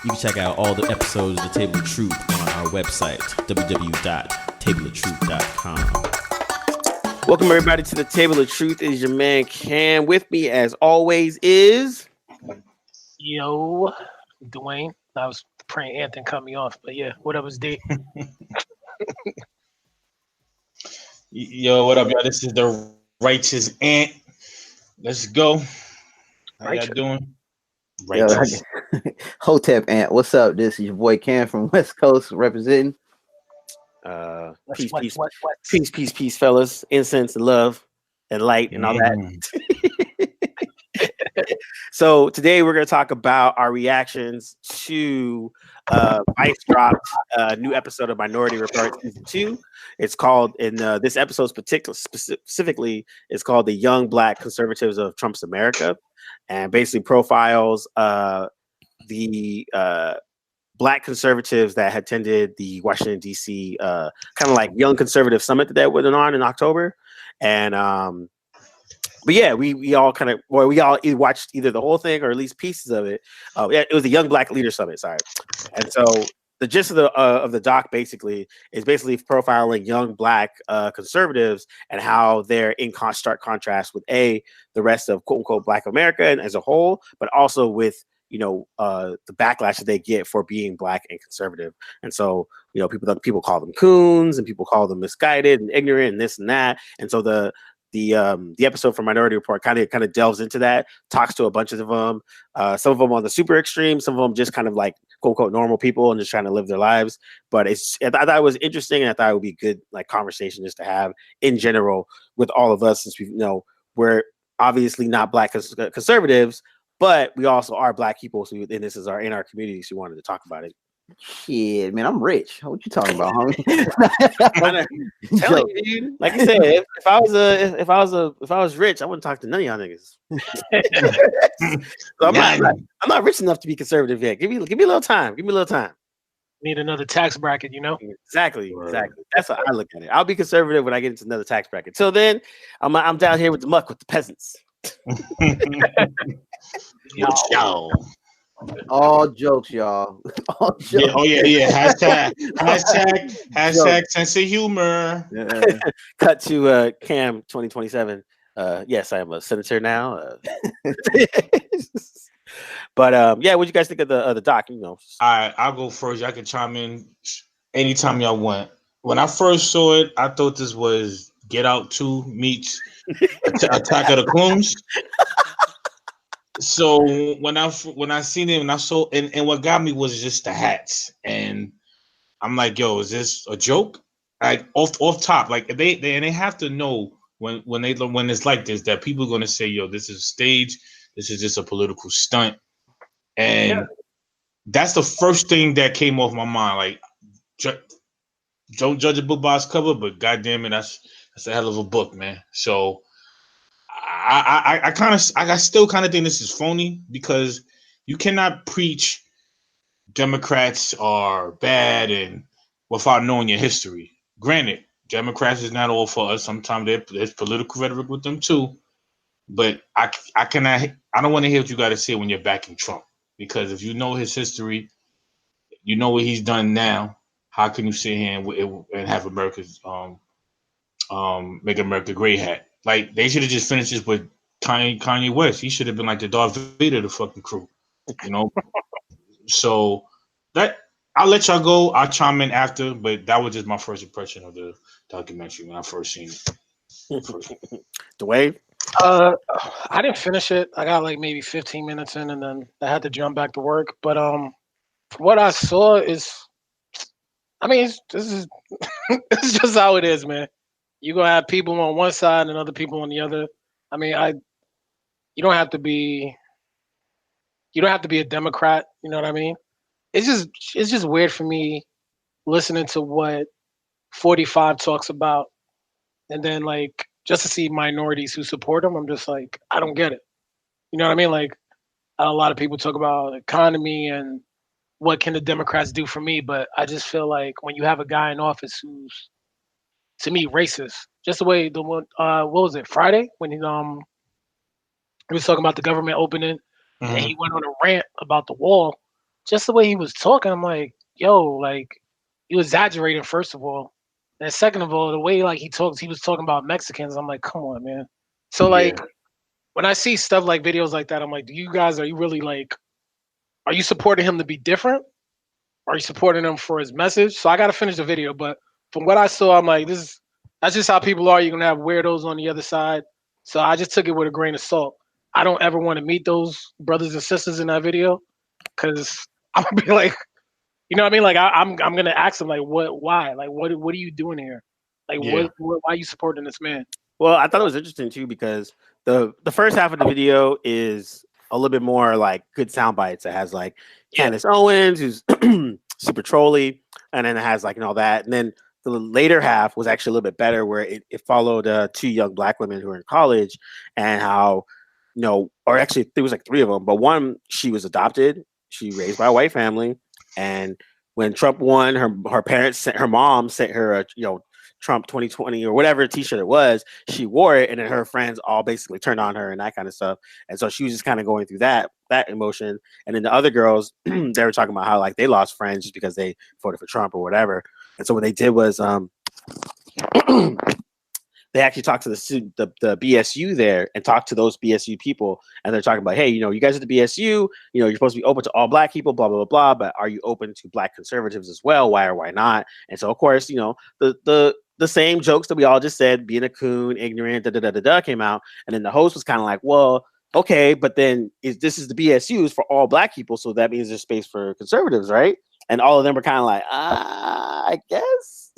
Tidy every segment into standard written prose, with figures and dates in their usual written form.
You can check out all the episodes of The Table of Truth on our website, www.tableoftruth.com. Welcome, everybody, to The Table of Truth. It is your man, Cam. With me, as always, is... Yo, Dwayne. I was praying Anthony cut me off, but yeah, whatever's D. Yo, what up, y'all? This is the Righteous Ant. Let's go. How y'all doing? Righteous. Hotep Ant, what's up? This is your boy Cam from West Coast representing. Peace, fellas. Incense and love and light and all that. So today we're going to talk about our reactions to Vice dropped a new episode of Minority Report Season 2. It's called, in this episode specifically, it's called The Young Black Conservatives of Trump's America, and basically profiles the Black conservatives that had attended the Washington, D.C. Kind of like Young Conservative Summit that went on in October. And but yeah, we all watched either the whole thing or at least pieces of it. Yeah, it was the Young Black Leader Summit. Sorry. And so the gist of the doc basically is profiling young Black conservatives and how they're in stark contrast with the rest of quote unquote Black America and as a whole, but also with the backlash that they get for being Black and conservative. And so people call them coons and people call them misguided and ignorant and this and that. And so the episode from Minority Report kind of delves into that, talks to a bunch of them, some of them on the super extreme, some of them just kind of like quote unquote normal people and just trying to live their lives. But I thought it was interesting, and I thought it would be good like conversation just to have in general with all of us, since we're obviously not Black conservatives, but we also are Black people. So and this is in our community, so we wanted to talk about it. Shit, man, I'm rich. What you talking about, homie? Telling you, dude. Like I said, if I was rich, I wouldn't talk to none of y'all niggas. So I'm not rich enough to be conservative yet. Give me a little time. Need another tax bracket, Exactly. That's how I look at it. I'll be conservative when I get into another tax bracket. Till then, I'm down here with the muck with the peasants. Yo. All jokes, y'all. All jokes. Yeah, oh yeah. Hashtag sense of humor. Yeah. Cut to Cam 2027. Yes, I am a senator now. But yeah, what you guys think of the doc? All right, I'll go first. Y'all can chime in anytime y'all want. When I first saw it, I thought this was Get Out 2 meets Attack of the Clones. So when I seen it and I saw and what got me was just the hats, and I'm like, yo, is this a joke? Like off top, like they have to know when it's like this that people are gonna say, yo, this is a stage, this is just a political stunt, and that's the first thing that came off my mind. Like, don't judge a book by its cover, but goddamn it, that's a hell of a book, man. So. I still kind of think this is phony, because you cannot preach Democrats are bad and without knowing your history. Granted, Democrats is not all for us. Sometimes there's political rhetoric with them too, but I don't want to hear what you got to say when you're backing Trump, because if you know his history, you know what he's done now. How can you sit here and have America's Make America Great hat? Like, they should have just finished this with Kanye West. He should have been like the Darth Vader of the fucking crew, So that, I'll let y'all go. I'll chime in after, but that was just my first impression of the documentary when I first seen it. Dwayne? I didn't finish it. I got like maybe 15 minutes in, and then I had to jump back to work. But what I saw is, I mean, it's just how it is, man. You're gonna have people on one side and other people on the other. I mean, you don't have to be a Democrat, you know what I mean? It's just weird for me listening to what 45 talks about, and then like just to see minorities who support him. I'm just like, I don't get it. You know what I mean? Like, a lot of people talk about economy and what can the Democrats do for me, but I just feel like when you have a guy in office who's, to me, racist, just the way the one, what was it, Friday, when he was talking about the government opening, and he went on a rant about the wall. just the way he was talking, I'm like, yo, like you exaggerating first of all, and second of all, the way like he talks, he was talking about Mexicans. I'm like, come on, man. So Yeah. like when I see stuff like videos like that, I'm like, do you guys are you really like, are you supporting him to be different? Are you supporting him for his message? So I got to finish the video, but from what I saw, I'm like, this is that's just how people are. You're gonna have weirdos on the other side. So I just took it with a grain of salt. I don't ever want to meet those brothers and sisters in that video because I'm gonna be like, you know what I mean? Like I'm gonna ask them like, why, like what are you doing here? Like Yeah. why are you supporting this man? Well, I thought it was interesting too because the first half of the video is a little bit more like good sound bites. It has like Candace Owens, who's super trolly, and then it has like and all that. And then the later half was actually a little bit better, where it followed two young black women who were in college, and how or actually there was like three of them, but one she was adopted, she raised by a white family, and when Trump won, her mom sent her a Trump 2020 or whatever t-shirt it was. She wore it, and then her friends all basically turned on her and that kind of stuff. And so she was just kind of going through that emotion. And then the other girls, they were talking about how like they lost friends just because they voted for Trump or whatever. And so what they did was they actually talked to the BSU there and talked to those BSU people, and they're talking about, hey, you guys at the BSU, you're supposed to be open to all black people, blah blah blah blah, but are you open to black conservatives as well? Why or why not? And so of course, the same jokes that we all just said, being a coon, ignorant, da da da da da, came out, and then the host was kind of like, well, okay, but then this is the BSUs for all black people, so that means there's space for conservatives, right? And all of them were kind of like, I guess.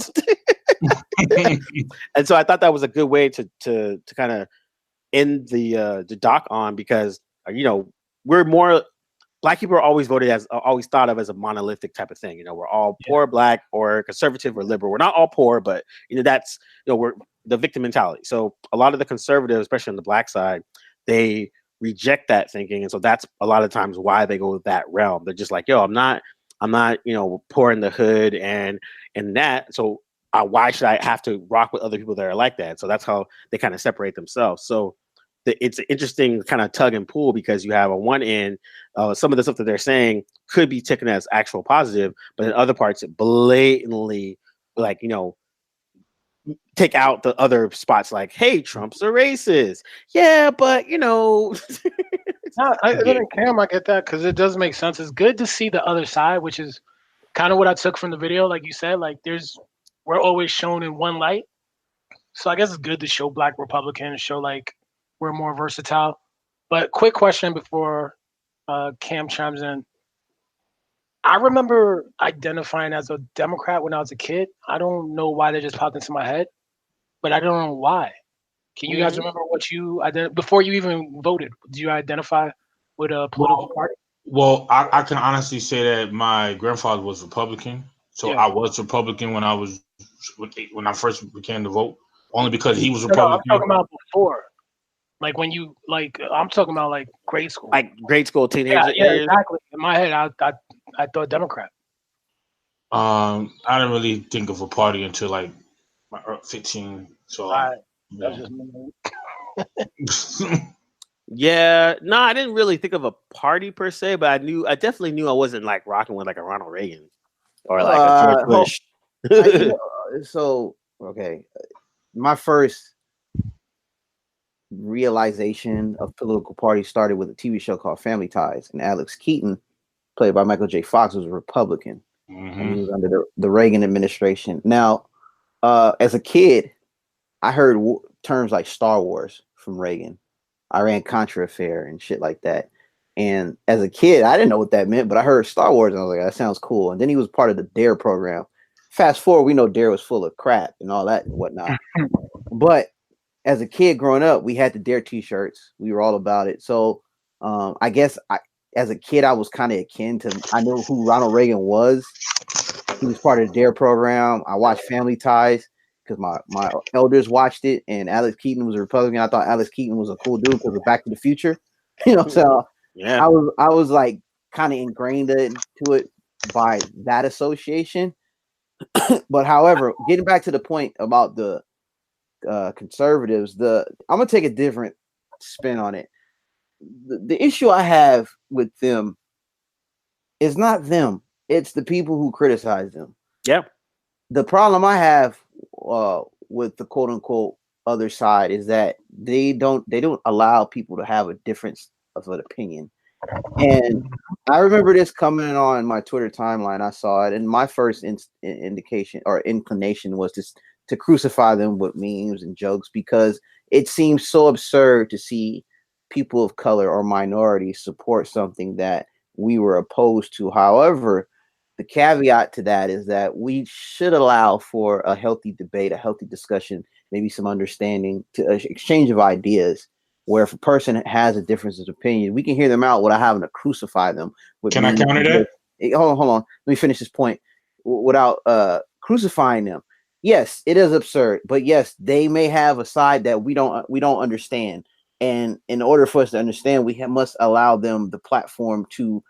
And so I thought that was a good way to kind of end the doc on, because we're more black people are always always thought of as a monolithic type of thing. We're all poor, black, or conservative or liberal. We're not all poor, but that's we're the victim mentality. So a lot of the conservatives, especially on the black side, they reject that thinking, and so that's a lot of times why they go that realm. They're just like, yo, I'm not poor in the hood and that. So why should I have to rock with other people that are like that? So that's how they kind of separate themselves. So it's an interesting kind of tug and pull, because you have on one end, some of the stuff that they're saying could be taken as actual positive, but in other parts, it blatantly like, take out the other spots like, hey, Trump's a racist. Yeah, but No, Cam, I get that because it does make sense. It's good to see the other side, which is kind of what I took from the video. Like you said, like we're always shown in one light. So I guess it's good to show black Republicans, show like we're more versatile. But quick question before Cam chimes in. I remember identifying as a Democrat when I was a kid. I don't know why they just popped into my head, but I don't know why. Can you guys remember what you before you even voted? Did you identify with a political party? Well, I can honestly say that my grandfather was Republican, so I was Republican when I first began to vote, only because he was Republican. No, I'm talking about before, like when you I'm talking about like grade school, like grade school teenager. Yeah, exactly. In my head, I thought Democrat. I didn't really think of a party until like my 15. So that's just me. Yeah, no, I didn't really think of a party per se, but I definitely knew I wasn't like rocking with like a Ronald Reagan or like a George Bush. So okay, my first realization of political parties started with a TV show called Family Ties, and Alex Keaton, played by Michael J. Fox, was a Republican, and he was under the Reagan administration. Now, as a kid, I heard terms like Star Wars from Reagan, Iran-Contra affair, and shit like that. And as a kid, I didn't know what that meant, but I heard Star Wars, and I was like, that sounds cool. And then he was part of the DARE program. Fast forward, we know DARE was full of crap and all that and whatnot. But as a kid growing up, we had the DARE t-shirts. We were all about it. So I guess as a kid, I was kind of akin to, I knew who Ronald Reagan was. He was part of the DARE program. I watched Family Ties because my elders watched it, and Alex Keaton was a Republican. I thought Alex Keaton was a cool dude because of Back to the Future. So yeah, I was like kind of ingrained into it by that association. But however, getting back to the point about the conservatives, I'm gonna take a different spin on it. The issue I have with them It's not them. It's the people who criticize them. Yeah. The problem I have with the quote unquote other side is that they don't allow people to have a difference of an opinion. And I remember this coming on my Twitter timeline. I saw it, and my first indication or inclination was to crucify them with memes and jokes, because it seems so absurd to see people of color or minorities support something that we were opposed to. However, the caveat to that is that we should allow for a healthy debate, a healthy discussion, maybe some understanding, to exchange of ideas, where if a person has a difference of opinion, we can hear them out without having to crucify them. Can I counter that? Hold on. Let me finish this point. Without crucifying them. Yes, it is absurd, but yes, they may have a side that we don't understand. And in order for us to understand, we must allow them the platform to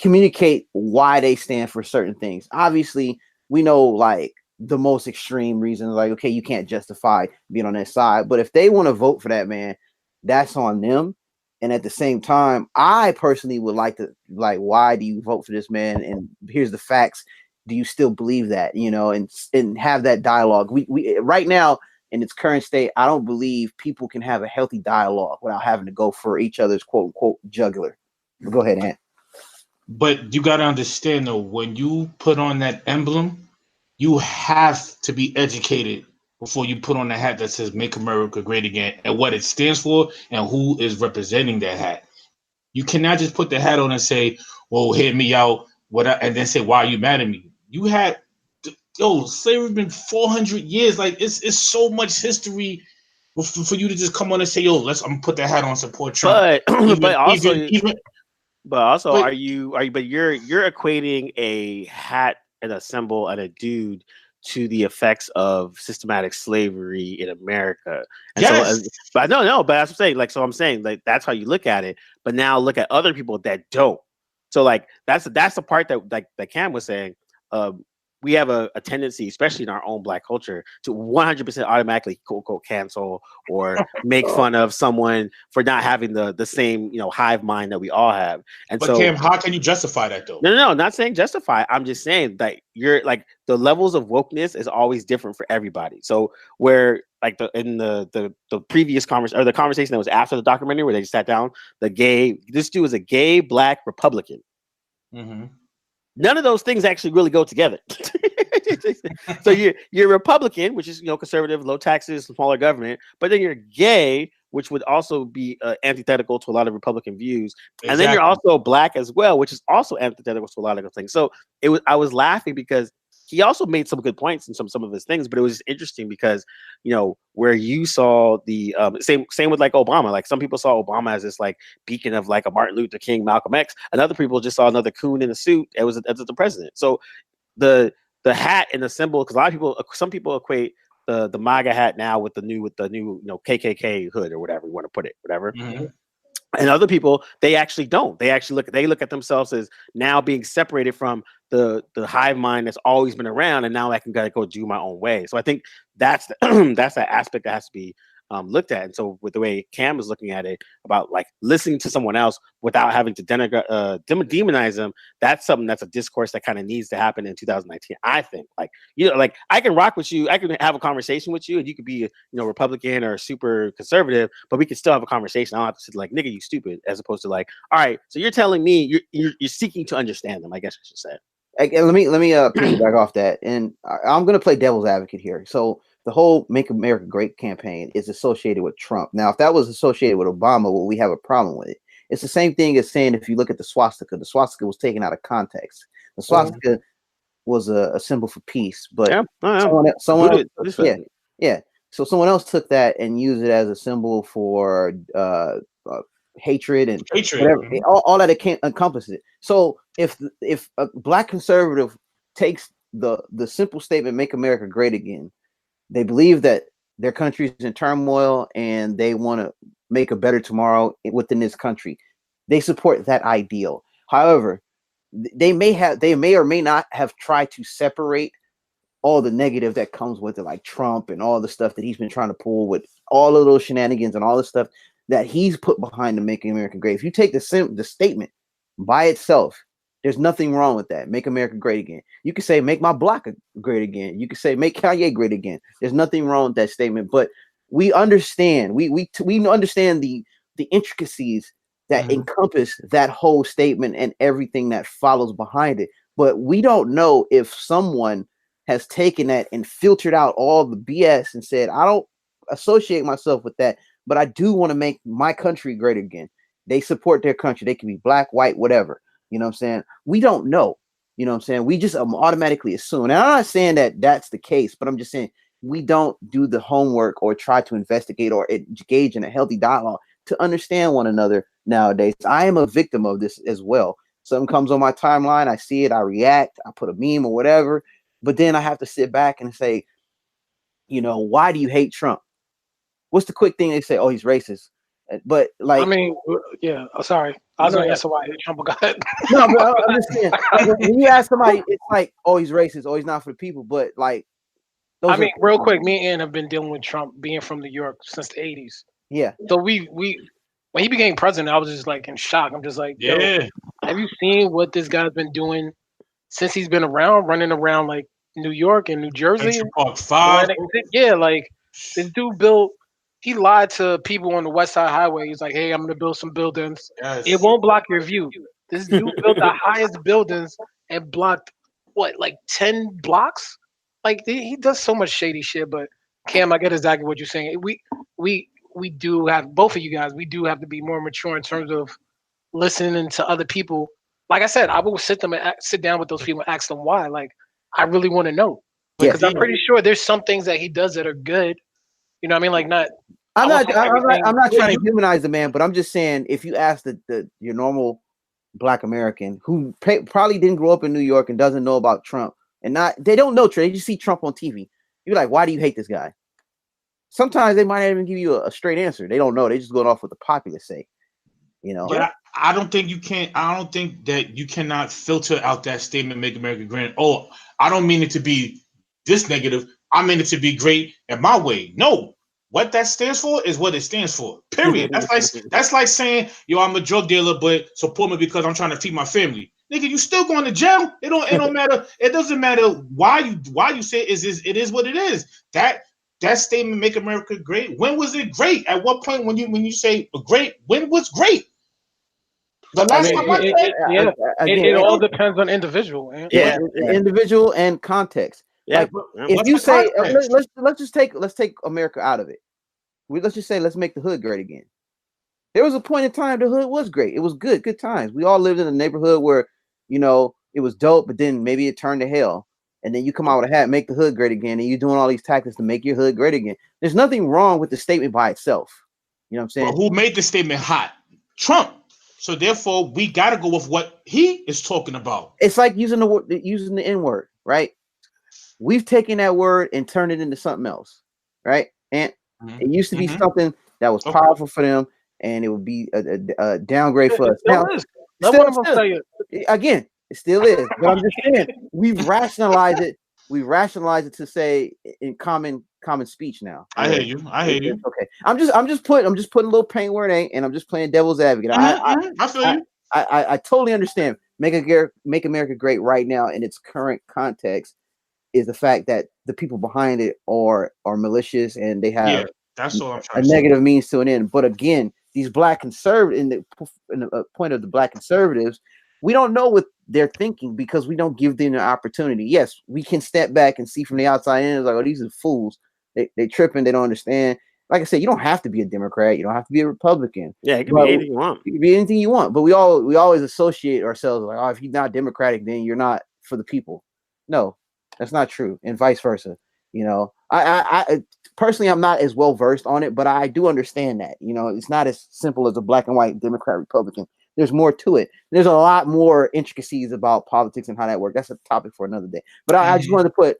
communicate why they stand for certain things. Obviously, we know like the most extreme reasons, like, okay, you can't justify being on that side, but if they want to vote for that man, that's on them. And at the same time, I personally would like to, like, why do you vote for this man? And here's the facts. Do you still believe that? And have that dialogue. We right now in its current state, I don't believe people can have a healthy dialogue without having to go for each other's quote unquote jugular. Go ahead, Ant. But you got to understand, though, when you put on that emblem, you have to be educated before you put on the hat that says "Make America Great Again" and what it stands for and who is representing that hat. You cannot just put the hat on and say, "Well, hear me out," and then say, "Why are you mad at me?" You had, slavery been 400 years. Like it's so much history for you to just come on and say, "Yo, I'm gonna put that hat on, support Trump." But you're equating a hat and a symbol and a dude to the effects of systematic slavery in America. And yes. But that's what I'm saying. Like, so I'm saying, like, that's how you look at it. But now look at other people that don't. So like that's the part that Cam was saying. We have a tendency, especially in our own Black culture, to 100% automatically quote unquote cancel or make fun of someone for not having the same hive mind that we all have. And but Cam, how can you justify that though? No, not saying justify. I'm just saying that you're like the levels of wokeness is always different for everybody. So where like the previous conversation or the conversation that was after the documentary where they just sat down, this dude was a gay Black Republican. Mm-hmm. None of those things actually really go together. So you're Republican, which is conservative, low taxes, smaller government, but then you're gay, which would also be antithetical to a lot of Republican views, exactly. And then you're also Black as well, which is also antithetical to a lot of things. So I was laughing because he also made some good points in some of his things, but it was just interesting because where you saw the same with like Obama. Like some people saw Obama as this like beacon of like a Martin Luther King, Malcolm X, and other people just saw another coon in a suit as the president. So the hat and the symbol, because some people equate the MAGA hat now with the new KKK hood or whatever you want to put it, whatever. Mm-hmm. And other people, they actually don't. They look at themselves as now being separated from the hive mind that's always been around, and now I can go do my own way. So I think that's that's that aspect that has to be looked at. And so with the way Cam is looking at it about like listening to someone else without having to demonize them, that's something that's a discourse that kind of needs to happen in 2019. I think like I can rock with you, I can have a conversation with you, and you could be Republican or super conservative, but we can still have a conversation. I don't have to sit like nigga you stupid, as opposed to like, all right, so you're telling me you're seeking to understand them, I guess I should say. Let me piggyback off that, and I'm going to play devil's advocate here. So the whole "Make America Great" campaign is associated with Trump. Now, if that was associated with Obama, well, we have a problem with it. It's the same thing as saying if you look at the swastika was taken out of context. The swastika was a symbol for peace, but someone So someone else took that and used it as a symbol for hatred and whatever, all that it encompasses it. So if a Black conservative takes the simple statement "Make America Great Again," they believe that their country is in turmoil and they want to make a better tomorrow within this country. They support that ideal. However, they may or may not have tried to separate all the negative that comes with it, like Trump and all the stuff that he's been trying to pull with all of those shenanigans and all the stuff that he's put behind the "Making America Great." If you take the statement by itself, there's nothing wrong with that. Make America great again. You could say make my block great again. You could say make Kanye great again. There's nothing wrong with that statement. But we understand, we understand the intricacies that encompass that whole statement and everything that follows behind it. But we don't know if someone has taken that and filtered out all the BS and said, I don't associate myself with that, but I do want to make my country great again. They support their country. They can be black, white, whatever. You know what I'm saying? We don't know. You know what I'm saying? We just automatically assume. And I'm not saying that that's the case, but I'm just saying we don't do the homework or try to investigate or engage in a healthy dialogue to understand one another nowadays. I am a victim of this as well. Something comes on my timeline, I see it, I react, I put a meme or whatever, but then I have to sit back and say, you know, why do you hate Trump? What's the quick thing they say? Oh, he's racist. But like, I mean, yeah. Oh, sorry, I was gonna answer why Trump got it. No, but I'm just saying, when you ask somebody, it's like, oh, he's racist, oh, he's not for the people. But like, I mean, real quick, me and Ann have been dealing with Trump being from New York since the '80s. Yeah. So we when he became president, I was just like in shock. I'm just like, yeah. Have you seen what this guy's been doing since he's been around, running around like New York and New Jersey? Central Park 5. Yeah, like this dude built. He lied to people on the West Side Highway. He's like, "Hey, I'm gonna build some buildings. Yes. It won't block your view." This dude built the highest buildings and blocked what, like 10 blocks? Like he does so much shady shit. But Cam, I get exactly what you're saying. We do have, both of you guys. We do have to be more mature in terms of listening to other people. Like I said, I will sit down with those people and ask them why. Like I really want to know because I'm pretty sure there's some things that he does that are good. You know what I mean? Like not. I'm not trying to humanize the man, but I'm just saying if you ask your normal Black American who probably didn't grow up in New York and doesn't know about Trump and they don't know Trump, they just see Trump on TV. You're like, why do you hate this guy? Sometimes they might not even give you a straight answer. They don't know. They just going off what the populace say. You know. But I don't think you can. I don't think that you cannot filter out that statement, "Make America Great." Oh, I don't mean it to be this negative. I mean it to be great in my way. No. What that stands for is what it stands for. Period. That's like saying, yo, I'm a drug dealer, but support me because I'm trying to feed my family. Nigga, you still going to jail. It don't matter. It doesn't matter why you say it is what it is. That statement, "Make America Great." When was it great? At what point when you say great? When was great? The last time it all depends on individual. Man. Yeah, individual and context. Yeah, like, if you say let's take America out of it. Let's just say let's make the hood great again. There was a point in time the hood was great. It was good times. We all lived in a neighborhood where, you know, it was dope, but then maybe it turned to hell. And then you come out with a hat, make the hood great again, and you're doing all these tactics to make your hood great again. There's nothing wrong with the statement by itself. You know what I'm saying? Well, who made the statement hot? Trump. So therefore, we got to go with what he is talking about. It's like using the N-word, right? We've taken that word and turned it into something else, right? And it used to be something that was powerful for them, and it would be a downgrade for us. Now, again, it still is. But I'm just saying, we've rationalized it. We rationalize it to say in common speech now. I hear you. Okay. I'm just putting a little paint where it ain't, and I'm just playing devil's advocate. I feel you. I totally understand. Make America great right now in its current context is the fact that the people behind it are malicious and they have that's all I'm trying to negative means to an end. But again, these Black conservatives, in the point of the Black conservatives, we don't know what they're thinking because we don't give them an opportunity. Yes, we can step back and see from the outside in, like, oh, these are fools. They tripping. They don't understand. Like I said, you don't have to be a Democrat. You don't have to be a Republican. Yeah, it can be anything you want. You can be anything you want. But we always associate ourselves like, oh, if you're not Democratic, then you're not for the people. No, that's not true, and vice versa. You know, I personally, I'm not as well versed on it, but I do understand that. You know, it's not as simple as a black and white Democrat Republican. There's more to it. There's a lot more intricacies about politics and how that works. That's a topic for another day. But I just wanted to put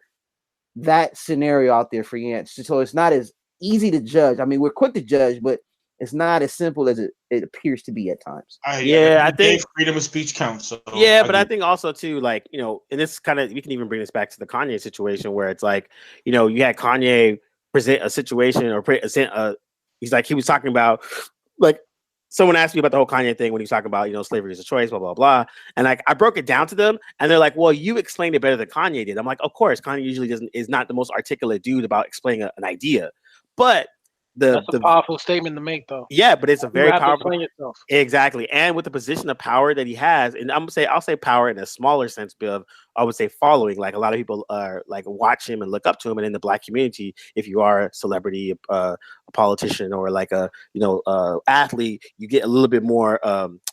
that scenario out there for you, so it's not as easy to judge. I mean, we're quick to judge, but it's not as simple as it appears to be at times. I think freedom of speech counts. So I think also too, like, you know, and this kind of, we can even bring this back to the Kanye situation where it's like, you know, you had Kanye present a situation or present he was talking about like someone asked me about the whole Kanye thing when he was talking about, slavery is a choice, blah, blah, blah. And like, I broke it down to them and they're like, well, you explained it better than Kanye did. I'm like, of course, Kanye usually is not the most articulate dude about explaining an idea, but that's a powerful statement to make, though. Yeah, but it's a very powerful. Yourself. Exactly, and with the position of power that he has, and I'll say power in a smaller sense, of I would say following. Like a lot of people are like watch him and look up to him, and in the Black community, if you are a celebrity, a politician, or like a athlete, you get a little bit more.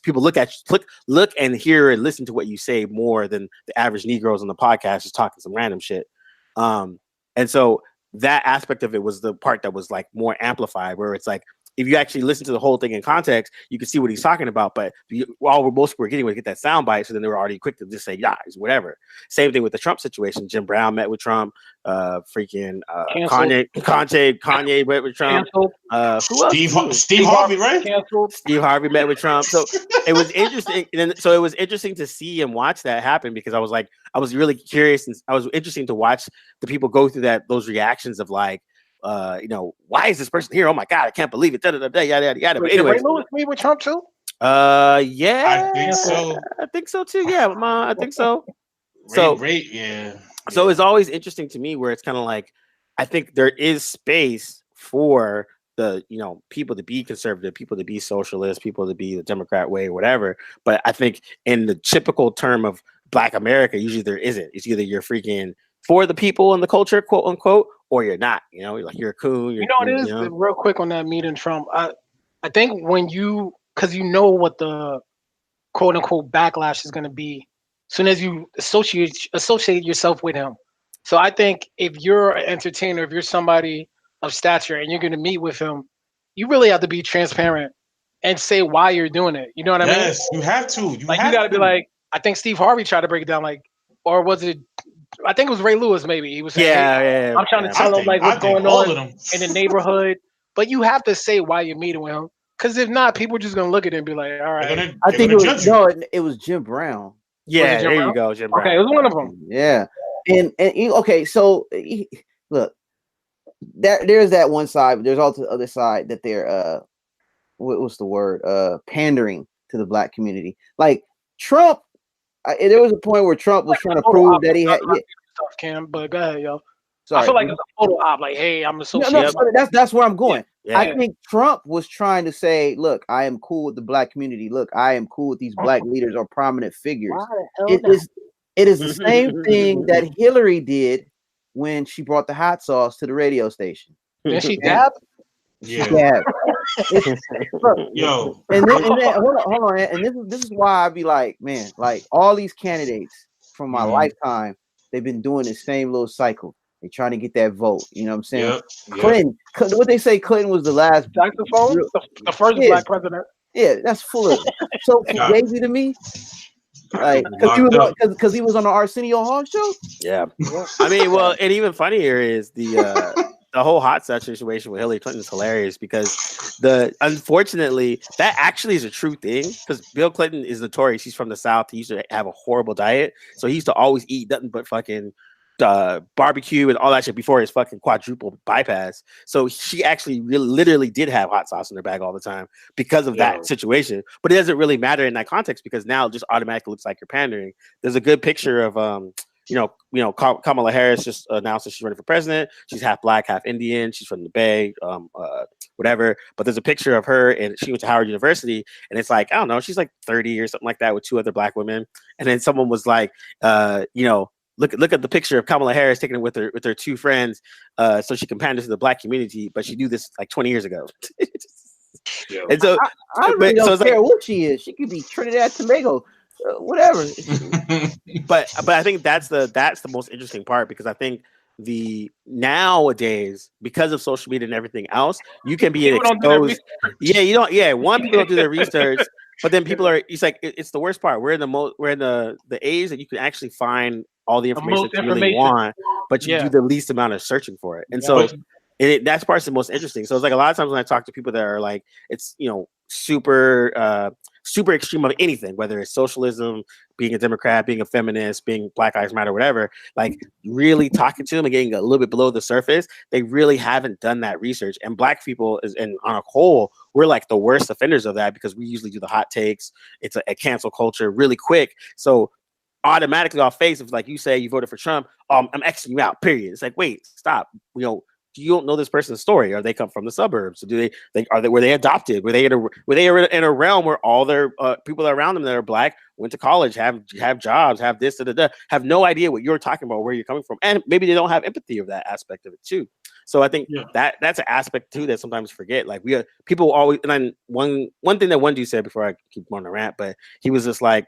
People look at you, look and hear and listen to what you say more than the average Negroes on the podcast just talking some random shit. And so that aspect of it was the part that was like more amplified, where it's like, if you actually listen to the whole thing in context, you can see what he's talking about. But all most people were getting was get that soundbite, so then they were already quick to just say, yeah, it's whatever. Same thing with the Trump situation. Jim Brown met with Trump. Kanye met with Trump. Who else? Steve Harvey, right? Steve Harvey met with Trump. So it was interesting. And so it was interesting to see and watch that happen, because I was really curious, and I was interesting to watch the people go through those reactions of like, why is this person here? Oh my God, I can't believe it. Da, da, da, da, yada, yada, yada. But anyway, Ray Lewis meet with Trump too? Yeah, I think so. I think so too. Yeah, I think so. Yeah. So it's always interesting to me where it's kind of like, I think there is space for the people to be conservative, people to be socialist, people to be the Democrat way or whatever. But I think in the typical term of Black America, usually there isn't. It's either you're freaking for the people and the culture, quote unquote, or you're not. You're a coon. Real quick on that meeting Trump. I think because you know what the quote unquote backlash is going to be as soon as you associate yourself with him. So I think if you're an entertainer, if you're somebody of stature and you're going to meet with him, you really have to be transparent and say why you're doing it. You know what I mean? Yes, you have to. You got to be like, I think Steve Harvey tried to break it down, like, or was it? I think it was Ray Lewis. Maybe he was saying, "Yeah, I'm trying to tell him like what's going on in the neighborhood." But you have to say why you're meeting with him, because if not, people are just gonna look at it and be like, "All right." I think it was Jim Brown. Yeah, there you go, Jim Brown. Okay, it was one of them. Yeah, and okay, so look, there's that one side, but there's also the other side that they're what's the word? Pandering to the Black community, like Trump. There was a point where Trump was trying to prove that he had. Stuff, Cam, but go ahead, yo. Sorry. I feel like it's a photo op. Like, hey, I'm associated. No, that's where I'm going. Yeah. I think Trump was trying to say, "Look, I am cool with the Black community. Look, I am cool with these Black leaders or prominent figures." It is the same thing that Hillary did when she brought the hot sauce to the radio station. Did she dab? Yeah. Yo. And then hold on. And this is why I be like, man, like all these candidates from my lifetime, they've been doing the same little cycle. They're trying to get that vote. You know what I'm saying? Yep. Clinton, what they say, Clinton was the last the first Black president. Yeah, that's full of so crazy to me. Like because he was on the Arsenio Hall show. Yeah. I mean, well, and even funnier is the whole hot sauce situation with Hillary Clinton is hilarious, because unfortunately that actually is a true thing, because Bill Clinton is notorious. He's from the South. He used to have a horrible diet, so he used to always eat nothing but fucking barbecue and all that shit before his fucking quadruple bypass. So she actually literally did have hot sauce in her bag all the time because of that situation. But it doesn't really matter in that context, because now it just automatically looks like you're pandering. There's a good picture of Kamala Harris just announced that she's running for president. She's half Black, half Indian. She's from the Bay, whatever. But there's a picture of her, and she went to Howard University, and it's like, I don't know, she's like 30 or something like that with two other Black women. And then someone was like, look at the picture of Kamala Harris taking it with her two friends, so she can pander to the Black community, but she do this like 20 years ago. And so I really don't care what she is. She could be Trinidad Tobago. Whatever. but I think that's the most interesting part, because I think nowadays, because of social media and everything else, you can be exposed. People don't do their research, but then people are. It's like it's the worst part. We're in the age that you can actually find all the information that you really want, but you do the least amount of searching for it, and so that's part's the most interesting. So it's like a lot of times when I talk to people that are like, it's super super extreme of anything, whether it's socialism, being a Democrat, being a feminist, being Black Lives Matter, whatever, like really talking to them and getting a little bit below the surface, they really haven't done that research. And Black people and on a whole, we're like the worst offenders of that because we usually do the hot takes. It's a cancel culture really quick. So automatically off face, if like you say you voted for Trump, I'm Xing you out, period. It's like, wait, stop. You don't know this person's story. Or they come from the suburbs? So were they adopted? Were they in a realm where all their people around them that are Black went to college, have jobs, have this, have no idea what you're talking about, where you're coming from, and maybe they don't have empathy of that aspect of it too. So I think that's an aspect too that sometimes forget. Like people always, and then one thing that one dude said before I keep on the rant, but he was just like,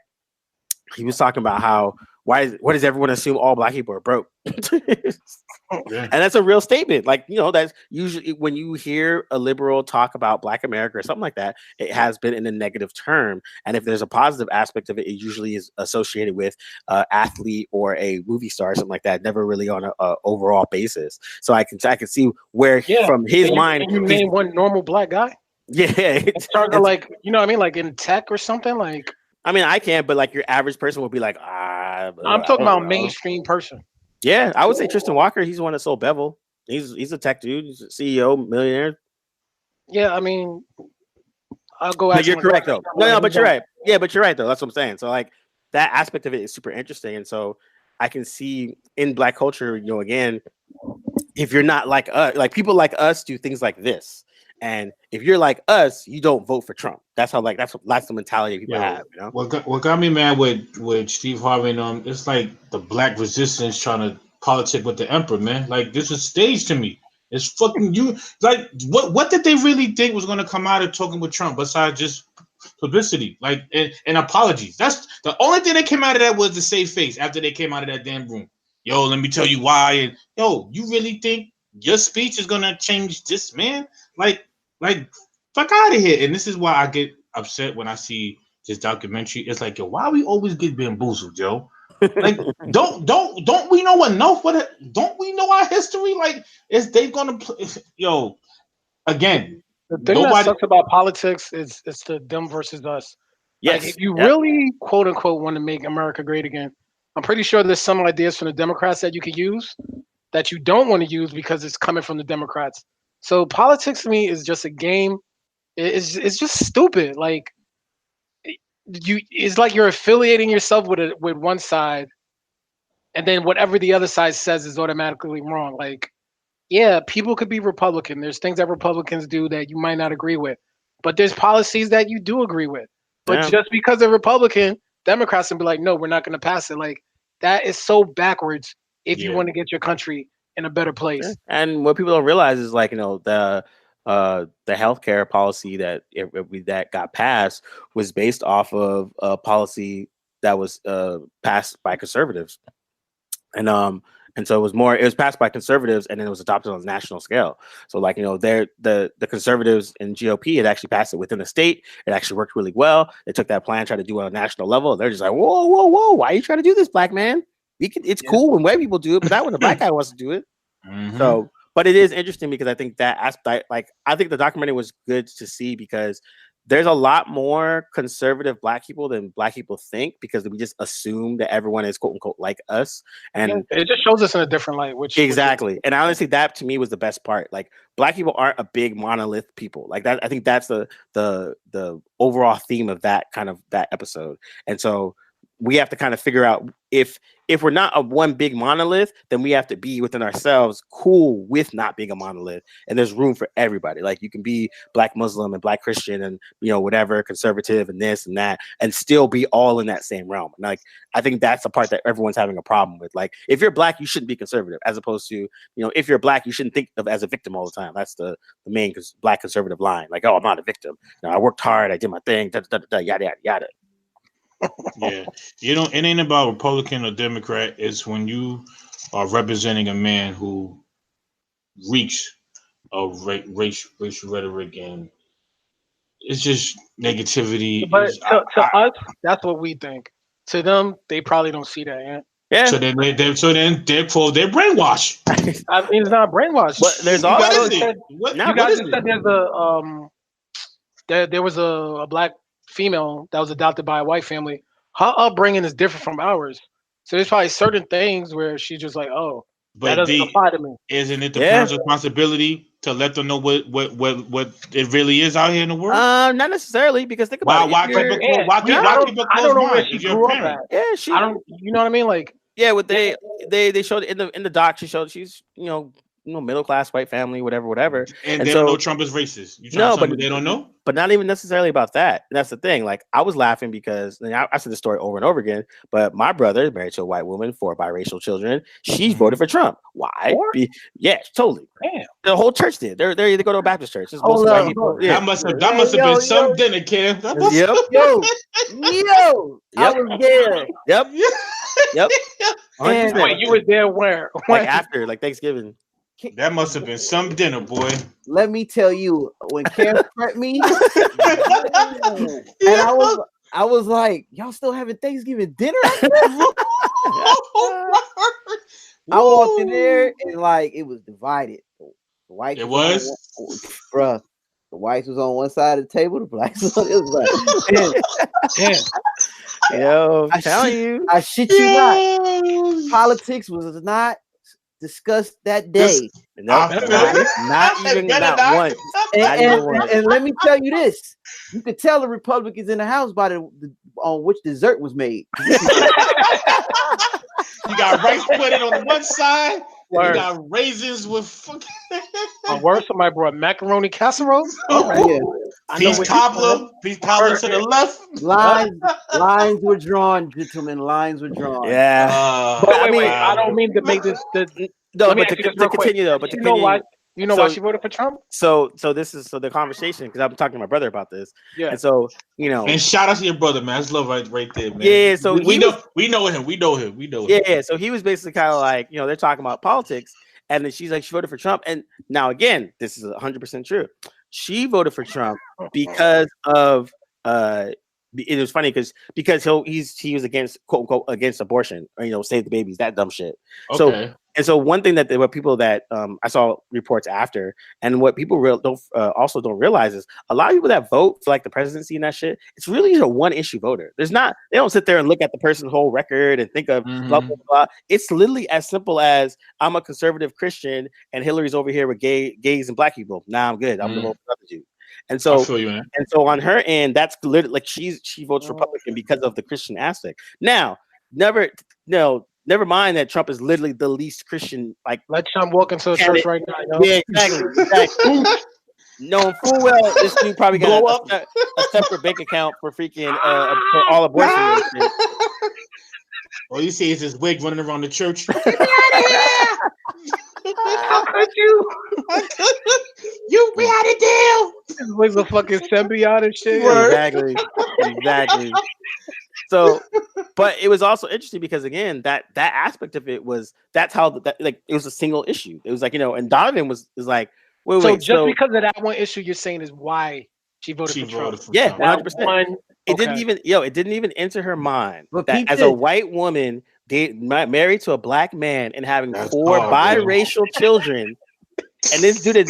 he was talking about how why does everyone assume all Black people are broke? And that's a real statement. Like, that's usually when you hear a liberal talk about Black America or something like that, it has been in a negative term. And if there's a positive aspect of it, it usually is associated with an athlete or a movie star or something like that, never really on a overall basis. So I can see where from his mind. Can you name one normal Black guy? Yeah. It's like, what I mean? Like in tech or something like. I mean, I can't, but like your average person will be like, I'm talking about mainstream person. Yeah, I would say Tristan Walker. He's the one that sold Bevel. He's a tech dude. He's a CEO, millionaire. Yeah, I mean, I'll go. But you're correct though. No, but you're right. Yeah, but you're right though. That's what I'm saying. So like that aspect of it is super interesting, and so I can see in Black culture, again, if you're not like us, like people like us do things like this. And if you're like us, you don't vote for Trump. That's the mentality people have. What got me mad with Steve Harvey and it's like the Black resistance trying to politic with the emperor, man. Like this is staged to me. It's fucking you. Like what did they really think was going to come out of talking with Trump besides just publicity, like and apologies? That's the only thing that came out of that was the save face after they came out of that damn room. Yo, let me tell you why. And yo, you really think your speech is gonna change this, man? Like, fuck out of here. And this is why I get upset when I see this documentary. It's like, yo, why we always get bamboozled, Joe? Like, don't we know enough? Don't we know our history? Like, is they gonna play? Yo, again, the thing that sucks about politics is it's the them versus us. Yes. Like, if you really quote unquote want to make America great again, I'm pretty sure there's some ideas from the Democrats that you could use that you don't want to use because it's coming from the Democrats. So politics to me is just a game. It's just stupid. Like it's like you're affiliating yourself with one side, and then whatever the other side says is automatically wrong. Like, yeah, people could be Republican. There's things that Republicans do that you might not agree with, but there's policies that you do agree with. But just because they're Republican, Democrats can be like, no, we're not going to pass it. Like that is so backwards if you want to get your country in a better place. And what people don't realize is like, the healthcare policy that got passed was based off of a policy that was passed by conservatives. And so it was passed by conservatives and then it was adopted on a national scale. So like, the conservatives and GOP had actually passed it within the state. It actually worked really well. They took that plan, tried to do it on a national level. They're just like, whoa. Why are you trying to do this, Black man? It's cool when white people do it, but not when a Black guy wants to do it. Mm-hmm. So, but it is interesting because I think that aspect, like, I think the documentary was good to see because there's a lot more conservative Black people than Black people think because we just assume that everyone is quote unquote like us, and it just shows us in a different light. Exactly. And honestly, that to me was the best part. Like, Black people aren't a big monolith people like that. I think that's the overall theme of that episode, and so we have to kind of figure out if we're not a one big monolith, then we have to be within ourselves cool with not being a monolith. And there's room for everybody. Like, you can be Black Muslim and Black Christian and, whatever, conservative and this and that, and still be all in that same realm. And like, I think that's the part that everyone's having a problem with. Like, if you're Black, you shouldn't be conservative, as opposed to, if you're Black, you shouldn't think of as a victim all the time. That's the main Black conservative line. Like, oh, I'm not a victim. I worked hard. I did my thing, yada, yada, yada. Yeah, it ain't about Republican or Democrat. It's when you are representing a man who reeks of racial rhetoric, and it's just negativity. But to us, that's what we think. To them, they probably don't see that. Yeah. So then they're brainwashed. I mean, it's not brainwashed. But there's also you guys said there's there was a Black female that was adopted by a white family. Her upbringing is different from ours. So there's probably certain things where she's just like, oh, that But doesn't apply to me. isn't it the Yeah. parents' responsibility to let them know what it really is out here in the world? Not necessarily, because think about it. Why keep a close mind if you're a parent? Yeah, I don't. You know what I mean? Like, yeah, what they showed in the doc. She showed she's middle class white family, whatever. And they don't know Trump is racist. You trying to tell me they don't know? But not even necessarily about that. And that's the thing. Like, I was laughing because I said the story over and over again. But my brother is married to a white woman, 4 biracial children. She voted for Trump. Why? Yeah, totally. Damn. The whole church did. They go to a Baptist church. It's Hold mostly up. white people. That must have been some dinner, Kim. Yep. Yo, I was there. Yep. Yep. And- Wait, you were there where? Like after, like Thanksgiving. That must have been some dinner, boy. Let me tell you, when Cam prepped me, and I was like, y'all still having Thanksgiving dinner? I walked in there and like it was divided. The whites bruh. The whites was on one side of the table, the blacks was on the other side. Damn. Yo, I'm telling you. I shit you not. Politics was not discussed that day. Not even that once. And let me tell you this: you could tell the Republicans in the House by on which dessert was made. You got rice pudding on the one side. You got raisins with fucking. Somebody brought macaroni casserole. Peace cobbler to the left. Lines were drawn, gentlemen. Lines were drawn. Yeah. But wait, I don't mean to make this. No, but to continue though. But you know why? You know why she voted for Trump? So this is the conversation, because I'm talking to my brother about this. Yeah. And so And shout out to your brother, man. That's love right there, man. Yeah. So we know him. Yeah. So he was basically kind of like, they're talking about politics, and then she's like, she voted for Trump. And now again, this is 100% true. She voted for Trump because of it was funny because he was against, quote unquote, against abortion, or save the babies, that dumb shit. Okay. So one thing that what people that I saw reports after, and what people also don't realize is a lot of people that vote for like the presidency and that shit, it's really a one issue voter. They don't sit there and look at the person's whole record and think of blah blah blah. It's literally as simple as, I'm a conservative Christian and Hillary's over here with gays and black people. Nah, I'm good. I'm gonna vote for other dude. And so, on her end, that's literally like she votes Republican because of the Christian aspect. Now, never mind that Trump is literally the least Christian. Like, let Trump walk into a church right now. Yeah, exactly. Knowing full well this dude probably got a separate bank account for freaking for all abortion. All you see is this wig running around the church. Get me out of here! How could you? We had a deal. This was a fucking symbiotic shit. Exactly. So, but it was also interesting because again, that aspect of it was, that's how it was a single issue. It was like, and Donovan was like, wait. Just because of that one issue, you're saying is why she voted for Trump. Yeah, 100%. It didn't even enter her mind that as a white woman, married to a black man and having 4 biracial children, and this dude is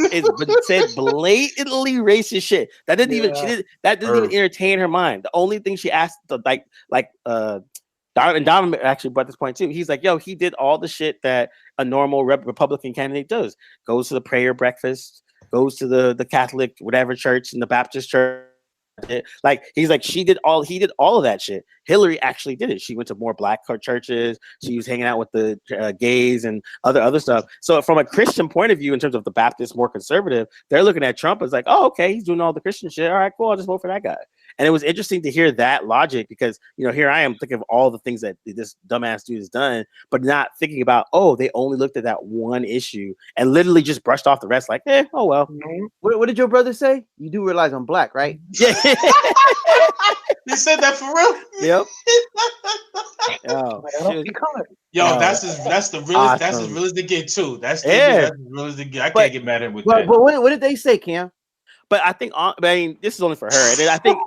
said blatantly racist shit. That didn't even entertain her mind. The only thing she asked, Donovan actually brought this point too. He's like, he did all the shit that a normal Republican candidate does. Goes to the prayer breakfast, goes to the Catholic whatever church and the Baptist church. Like, he's like, he did all of that shit. Hillary actually did it. She went to more black churches. She was hanging out with the gays and other stuff. So from a Christian point of view, in terms of the Baptist, more conservative, they're looking at Trump as like, oh, okay, he's doing all the Christian shit. All right, cool. I'll just vote for that guy. And it was interesting to hear that logic because, here I am thinking of all the things that this dumbass dude has done, but not thinking about, they only looked at that one issue and literally just brushed off the rest like, oh, well. What did your brother say? You do realize I'm black, right? Yeah. They said that for real? Yep. That's the realest. Awesome. That's as real as they get too. That's as real as they get. I can't get mad at him with that. But what did they say, Cam? But I think, this is only for her. And I think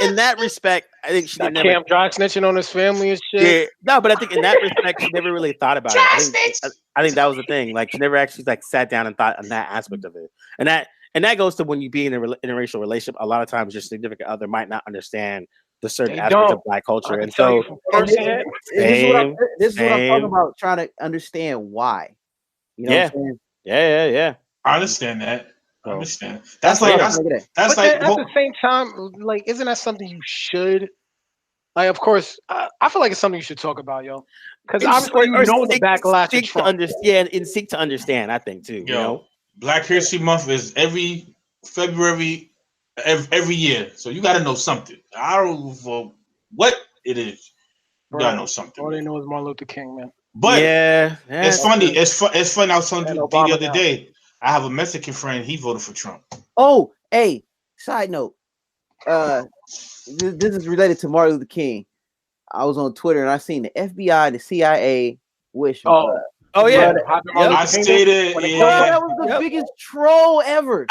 in that respect, I think she didn't. Cam dry snitching on his family and shit. Yeah, no, but I think in that respect, she never really thought about it. I think that was the thing. Like, she never actually sat down and thought on that aspect of it. And and that goes to when you be in an interracial relationship. A lot of times, your significant other might not understand the certain aspects of Black culture, and so this is what I'm talking about. Trying to understand why. You know what I'm saying? Yeah. I understand that. I understand. That's but like at the same time, like, isn't that something you should? Like, of course, I feel like it's something you should talk about, yo. Because obviously, you know the backlash of Trump. And seek to understand. I think too. Yo, you know, Black History Month is every February, every year. So you got to know something. I don't know for what it is. You got to know something. All they know is Martin Luther King, man. But it's funny. It's funny. I was telling you the other day. I have a Mexican friend. He voted for Trump. Oh, hey. Side note. This is related to Martin Luther King. I was on Twitter and I seen the FBI, the CIA wish. Yeah. I stated, that was the biggest troll ever.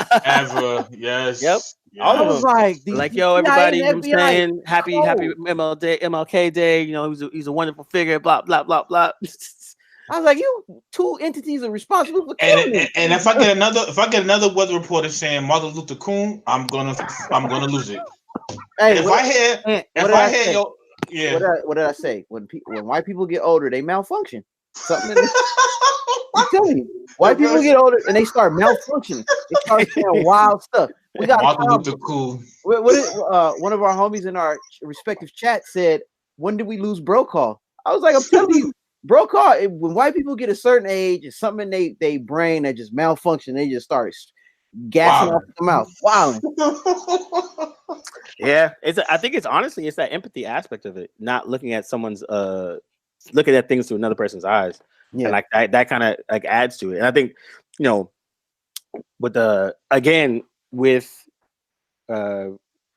Yes. Yep. All of them. Like, yo, everybody, you know what I'm saying? Happy MLK Day. You know, he's a wonderful figure. Blah blah blah blah. I was like, you two entities are responsible for killing me. And if I get another weather reporter saying Martin Luther King, I'm gonna lose it. Hey, what did I say? When white people get older, they malfunction. Something. I'm telling you, white people get older and they start malfunctioning. They start saying wild stuff. We got Martin Luther King. One of our homies in our respective chat said, "When did we lose Brokaw?" I was like, "I'm telling you, Brokaw. When white people get a certain age, it's something in they brain that just malfunction. They just start gassing off the mouth, wilding." Yeah, I think it's honestly that empathy aspect of it, not looking at someone's looking at things through another person's eyes, and like that kind of like adds to it. And I think, you know, with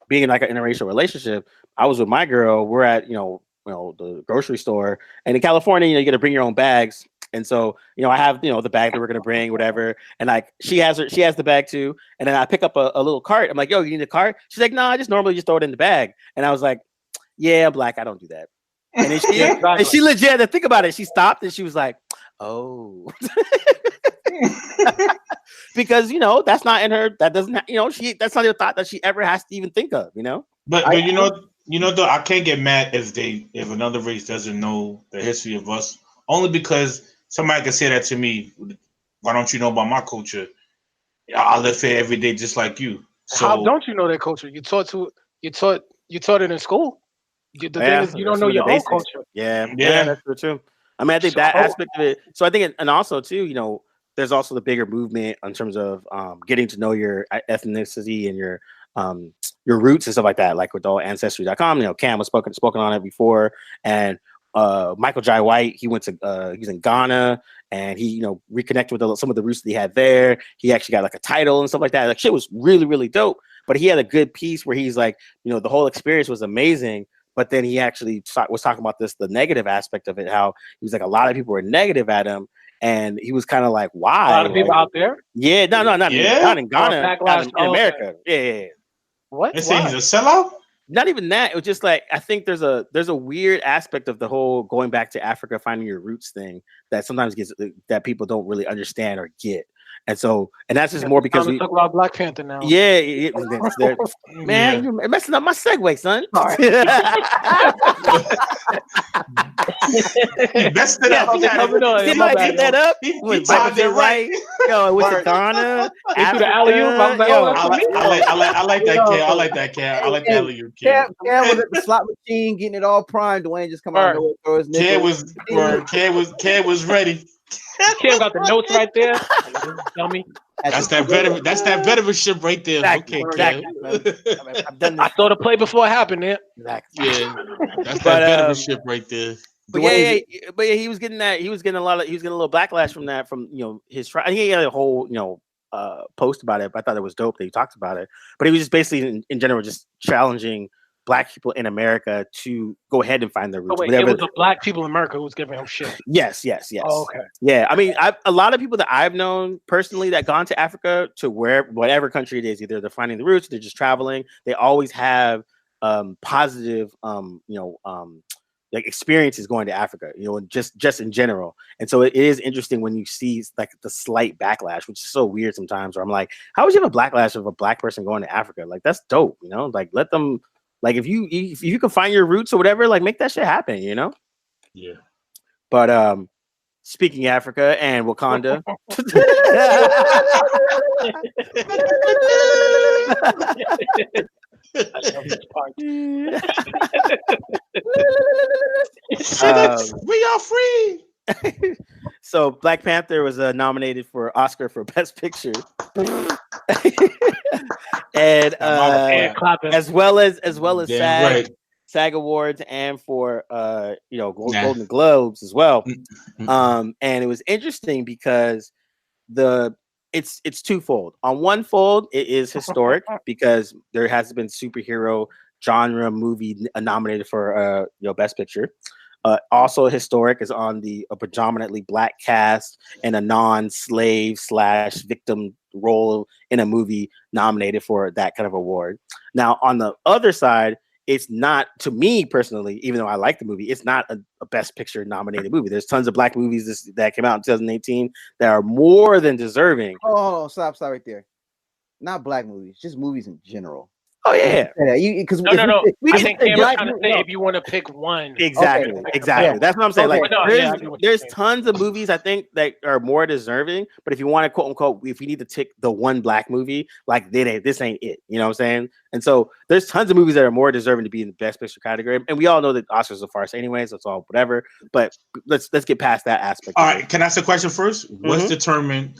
being like an interracial relationship, I was with my girl. We're at the grocery store, and in California, you get to bring your own bags. And so, I have, the bag that we're going to bring, whatever. And like, she has the bag too. And then I pick up a little cart. I'm like, yo, you need a cart? She's like, no, I just normally just throw it in the bag. And I was like, yeah, I'm Black. I don't do that. And then she legit had to think about it. She stopped and she was like, oh, because, that's not in her. That doesn't, that's not a thought that she ever has to even think of, But though, I can't get mad if another race doesn't know the history of us, only because somebody can say that to me. Why don't you know about my culture? I live here every day just like you. So how don't you know that culture? You taught it in school. The thing is, you don't know your own culture. Yeah, that's true too. I mean, I think that aspect of it. So I think, and also too, there's also the bigger movement in terms of getting to know your ethnicity and your roots and stuff like that. Like with all Ancestry.com, Cam was spoken on it before, and Michael Jai White, he went to he's in Ghana, and he reconnected with some of the roots that he had there. He actually got like a title and stuff like that. Like shit was really, really dope. But he had a good piece where he's like, the whole experience was amazing. But then he actually was talking about the negative aspect of it, how he was like, a lot of people were negative at him. And he was kind of like, why? A lot of people out there? Yeah, not in Ghana, not in America. Yeah. What? They say he's a sellout? Not even that. It was just like, I think there's a weird aspect of the whole going back to Africa, finding your roots thing that sometimes that people don't really understand or get. And that's just more because we talk about Black Panther now. Yeah, man, you're messing up my segue, son. You messed it up. He might get that up. He timed it right. Yo, went to Ghana. I like that, Cam. I like that, Cam. I like that alley-oop, Cam was at the slot machine getting it all primed. Dwayne just come out and throw his nipples. Cam was ready. Cam got the notes right there. Dummy. That's that veteranship right there. Exactly. I've done this. I saw the play before it happened there. Exactly. Yeah. That's that veteranship right there. But he was getting that. He was getting a little backlash from that, from his trial. He had a whole post about it. But I thought it was dope that he talked about it. But he was just basically in general just challenging Black people in America to go ahead and find their roots. It was the Black people in America who was giving him shit. Yes. Oh, okay. Yeah, I mean, a lot of people that I've known personally that gone to Africa, to whatever country it is, either they're finding the roots, they're just traveling. They always have positive, like experiences going to Africa, and just in general. And so it is interesting when you see like the slight backlash, which is so weird sometimes. Where I'm like, how would you have a backlash of a black person going to Africa? Like that's dope, Like let them, like if you can find your roots or whatever, like make that shit happen, Yeah. But speaking Africa and Wakanda. We are free. So Black Panther was nominated for Oscar for Best Picture, and as well as SAG Awards and for Golden Globes as well. And it was interesting because it's twofold. On one fold, it is historic because there has been superhero genre movie nominated for Best Picture. Also historic is on a predominantly black cast and a non-slave / victim role in a movie nominated for that kind of award. Now, on the other side, it's not, to me personally, even though I like the movie, it's not a Best Picture nominated movie. There's tons of black movies that came out in 2018 that are more than deserving. Oh, stop right there. Not black movies, just movies in general. Oh yeah, because no. I think Cameron's trying to say if you want to pick one. Exactly. Yeah. That's what I'm saying. There's tons of movies I think that are more deserving, but if you want to quote unquote, if you need to tick the one black movie, like this ain't it. You know what I'm saying? And so there's tons of movies that are more deserving to be in the Best Picture category, and we all know that Oscars are a farce anyway, so it's all whatever. But let's get past that aspect. All right, can I ask a question first? Mm-hmm. What's determine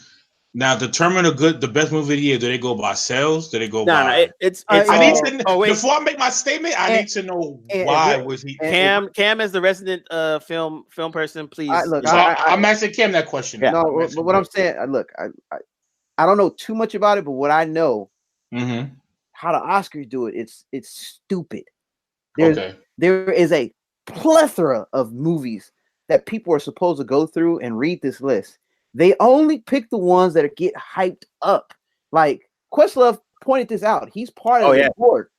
the best movie of the year? Do they go by sales? Do they go by? I need to before I make my statement. I need to know why was he Cam as the resident film person. Please, I'm asking Cam that question. Yeah. No, but what I'm saying, I don't know too much about it, but what I know, how the Oscars do it, it's stupid. There is a plethora of movies that people are supposed to go through and read this list. They only pick the ones that get hyped up. Like Questlove pointed this out. He's part of the board.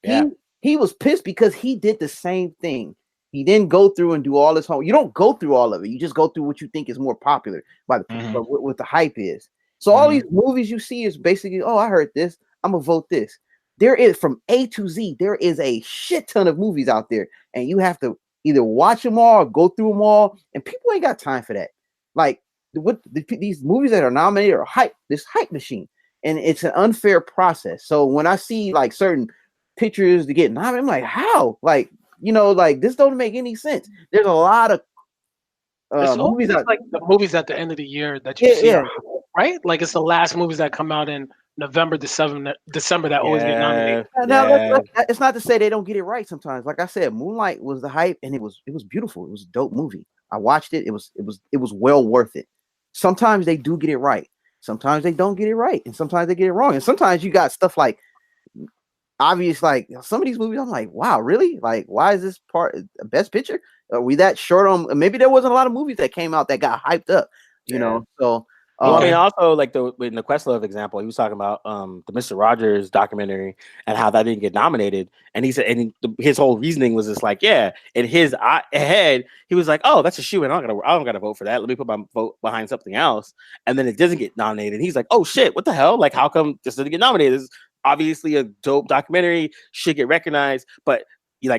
Yeah. He was pissed because he did the same thing. He didn't go through and do all his homework. You don't go through all of it. You just go through what you think is more popular by what the hype is. So all these movies you see is basically, I heard this, I'm gonna vote this. There is from A to Z. There is a shit ton of movies out there, and you have to either watch them all or go through them all. And people ain't got time for that. Like. These movies that are nominated are this hype machine, and it's an unfair process. So when I see like certain pictures to get nominated, I'm like, how? Like, this don't make any sense. There's a lot of movies like the movies at the end of the year that you see, right? Like it's the last movies that come out in November, December that always get nominated. Now, it's not to say they don't get it right sometimes. Like I said, Moonlight was the hype, and it was beautiful. It was a dope movie. I watched it. It was well worth it. Sometimes they do get it right. Sometimes they don't get it right. And sometimes they get it wrong. And sometimes you got stuff like obvious, like some of these movies, I'm like, wow, really? Like, why is this part Best Picture? Are we that short on? Maybe there wasn't a lot of movies that came out that got hyped up, So I mean, also like in the Questlove example, he was talking about the Mr. Rogers documentary and how that didn't get nominated, and he said, and his whole reasoning was just like, in his head, he was like, oh, that's a shoe, and I don't gotta vote for that. Let me put my vote behind something else, and then it doesn't get nominated. He's like, oh shit, what the hell? Like, how come this didn't get nominated? This is obviously a dope documentary, should get recognized, but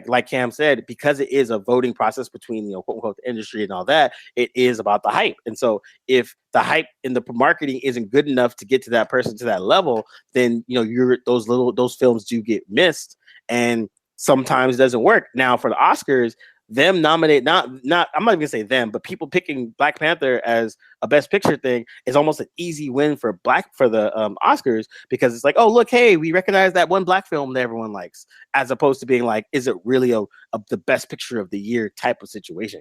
like Cam said, because it is a voting process between quote unquote the industry and all that, it is about the hype. And so if the hype in the marketing isn't good enough to get to that person to that level, then those films do get missed, and sometimes it doesn't work. Now for the Oscars, them nominate not I'm not even gonna say them, but people picking Black Panther as a Best Picture thing is almost an easy win for the Oscars, because it's like, oh look, hey, we recognize that one black film that everyone likes, as opposed to being like, is it really the Best Picture of the year type of situation?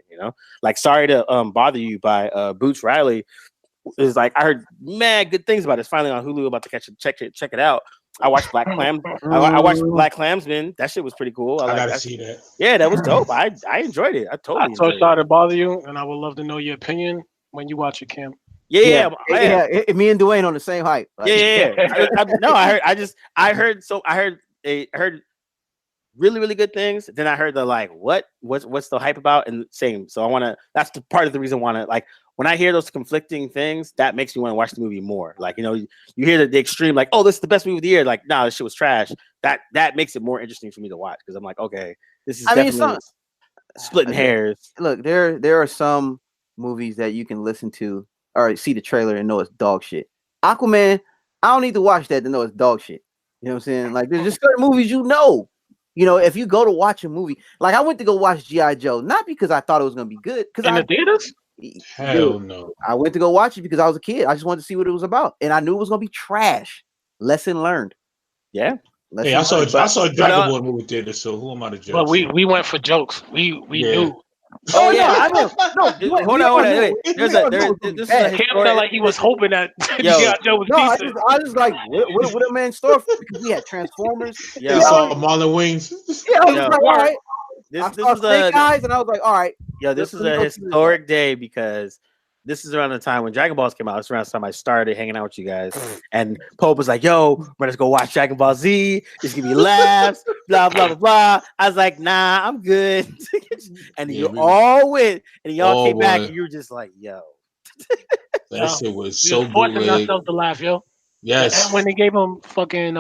Like Sorry to Bother You by Boots Riley is like, I heard mad good things about it. It's finally on Hulu. About to check it out. I watched Black Clams. I watched Black Klansman. That shit was pretty cool. I gotta see that. Yeah, that was dope. I enjoyed it. I totally enjoyed it. Sorry to bother you, and I would love to know your opinion when you watch it, Cam. Yeah. Me and Dwayne on the same hype. Like, I heard really, really good things. Then I heard the like, what's the hype about? And same. So I want to. That's the part of the reason I want to like. When I hear those conflicting things, that makes me want to watch the movie more. Like, you hear the extreme, like, oh, this is the best movie of the year. Like, nah, this shit was trash. That makes it more interesting for me to watch because I'm like, okay, this is definitely splitting hairs. Look, there are some movies that you can listen to or see the trailer and know it's dog shit. Aquaman, I don't need to watch that to know it's dog shit. You know what I'm saying? Like, there's just certain movies if you go to watch a movie, like I went to go watch G.I. Joe, not because I thought it was gonna be good. Because in the theaters? Hell no. I went to go watch it because I was a kid. I just wanted to see what it was about, and I knew it was gonna be trash. Lesson learned. Yeah. Hey, I saw a Dragon Ball movie theater, so who am I to judge? But we went for jokes. We knew. Oh yeah, I know. No, hold on. Wait. This is Cam felt like he was hoping that G.I. Joe was decent. I was like, what a man store for? Because we had Transformers. Yeah, I saw Marlon Wayans. Yeah, I was like, all right. This is a guys, and I was like, all right. Yeah, this is a historic day because this is around the time when Dragon Balls came out. It's around the time I started hanging out with you guys. And Pope was like, yo, we're gonna go watch Dragon Ball Z. It's gonna be laughs, blah, blah, blah, blah. I was like, nah, I'm good. And you all went, and y'all came back, and you were just like, yo. That shit was so forcing ourselves to laugh, yo. Yes. And when they gave him fucking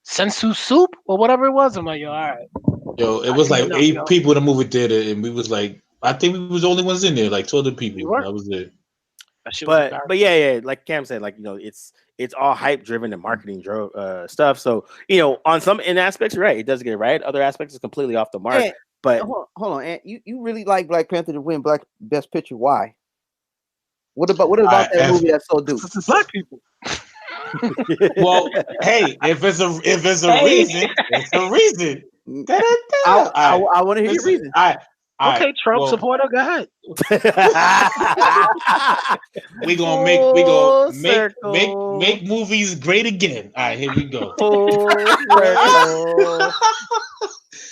sensu soup or whatever it was, I'm like, yo, all right. Yo, it was like 8 people in the movie theater, and we was like, I think we was the only ones in there, like 2 other people. That was it. But yeah, like Cam said, like it's all hype driven and marketing stuff. So on some aspects, you're right, it does get it right. Other aspects is completely off the mark. But hold on, Ant, you really like Black Panther to win Best Picture? Why? What about that movie that's so dude? It's Black people. Well, hey, if it's a reason, it's a reason. I want to hear your reason. Okay, Trump supporter, go ahead. we gonna make movies great again. All right, here we go.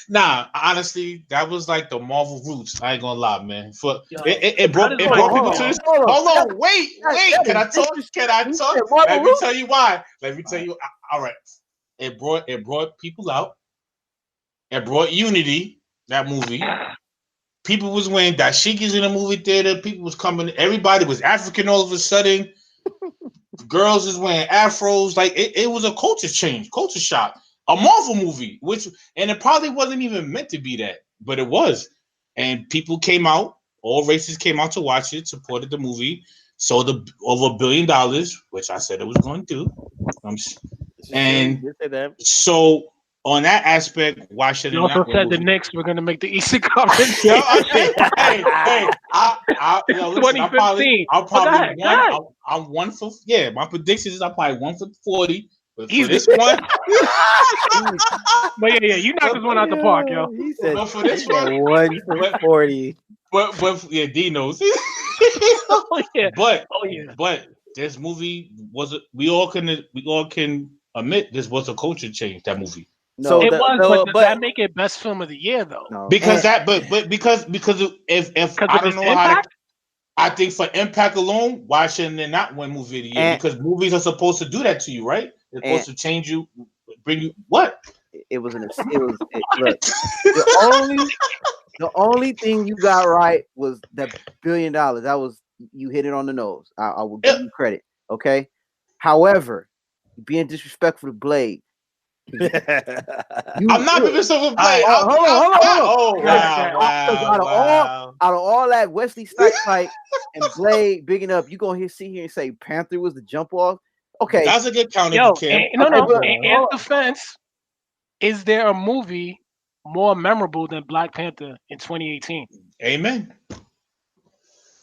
Nah, honestly, that was like the Marvel roots. I ain't gonna lie, man. It brought people to this. Hold on, wait. Can I talk? Let me tell you why. All right. It brought people out. It brought unity. That movie. People was wearing dashikis in the movie theater. People was coming. Everybody was African all of a sudden. Girls is wearing afros. Like it was a culture change, culture shock. A Marvel movie, and it probably wasn't even meant to be that, but it was. And people came out. All races came out to watch it. Supported the movie. Sold over $1 billion, which I said it was going to do. And so. On that aspect, why should you also said the Knicks were going to make the Eastern Conference? Hey, listen, 2015. I'm 1 for my predictions is I'm probably 1 for 40. But for this one, but yeah, you knocked this one out the park, yo. He said, but for this one, 1 for 40. But yeah, D knows. But this movie we all can admit this was a culture change. That movie. No, it was, but does that make it best film of the year though? No. Because if I don't know how to, I think for impact alone, why shouldn't it not win movie of the year? Because movies are supposed to do that to you, right? They're supposed to change you, bring you what? Look, the only thing you got right was that $1 billion. That was, you hit it on the nose. I will give you credit. Okay. However, being disrespectful to Blade. I'm not being disrespectful to Blade. Hold on. Out of all that Wesley Snipes fight and Blade bigging up, you gonna see here and say Panther was the jump off? Okay, that's a good counter. In defense, is there a movie more memorable than Black Panther in 2018? Amen.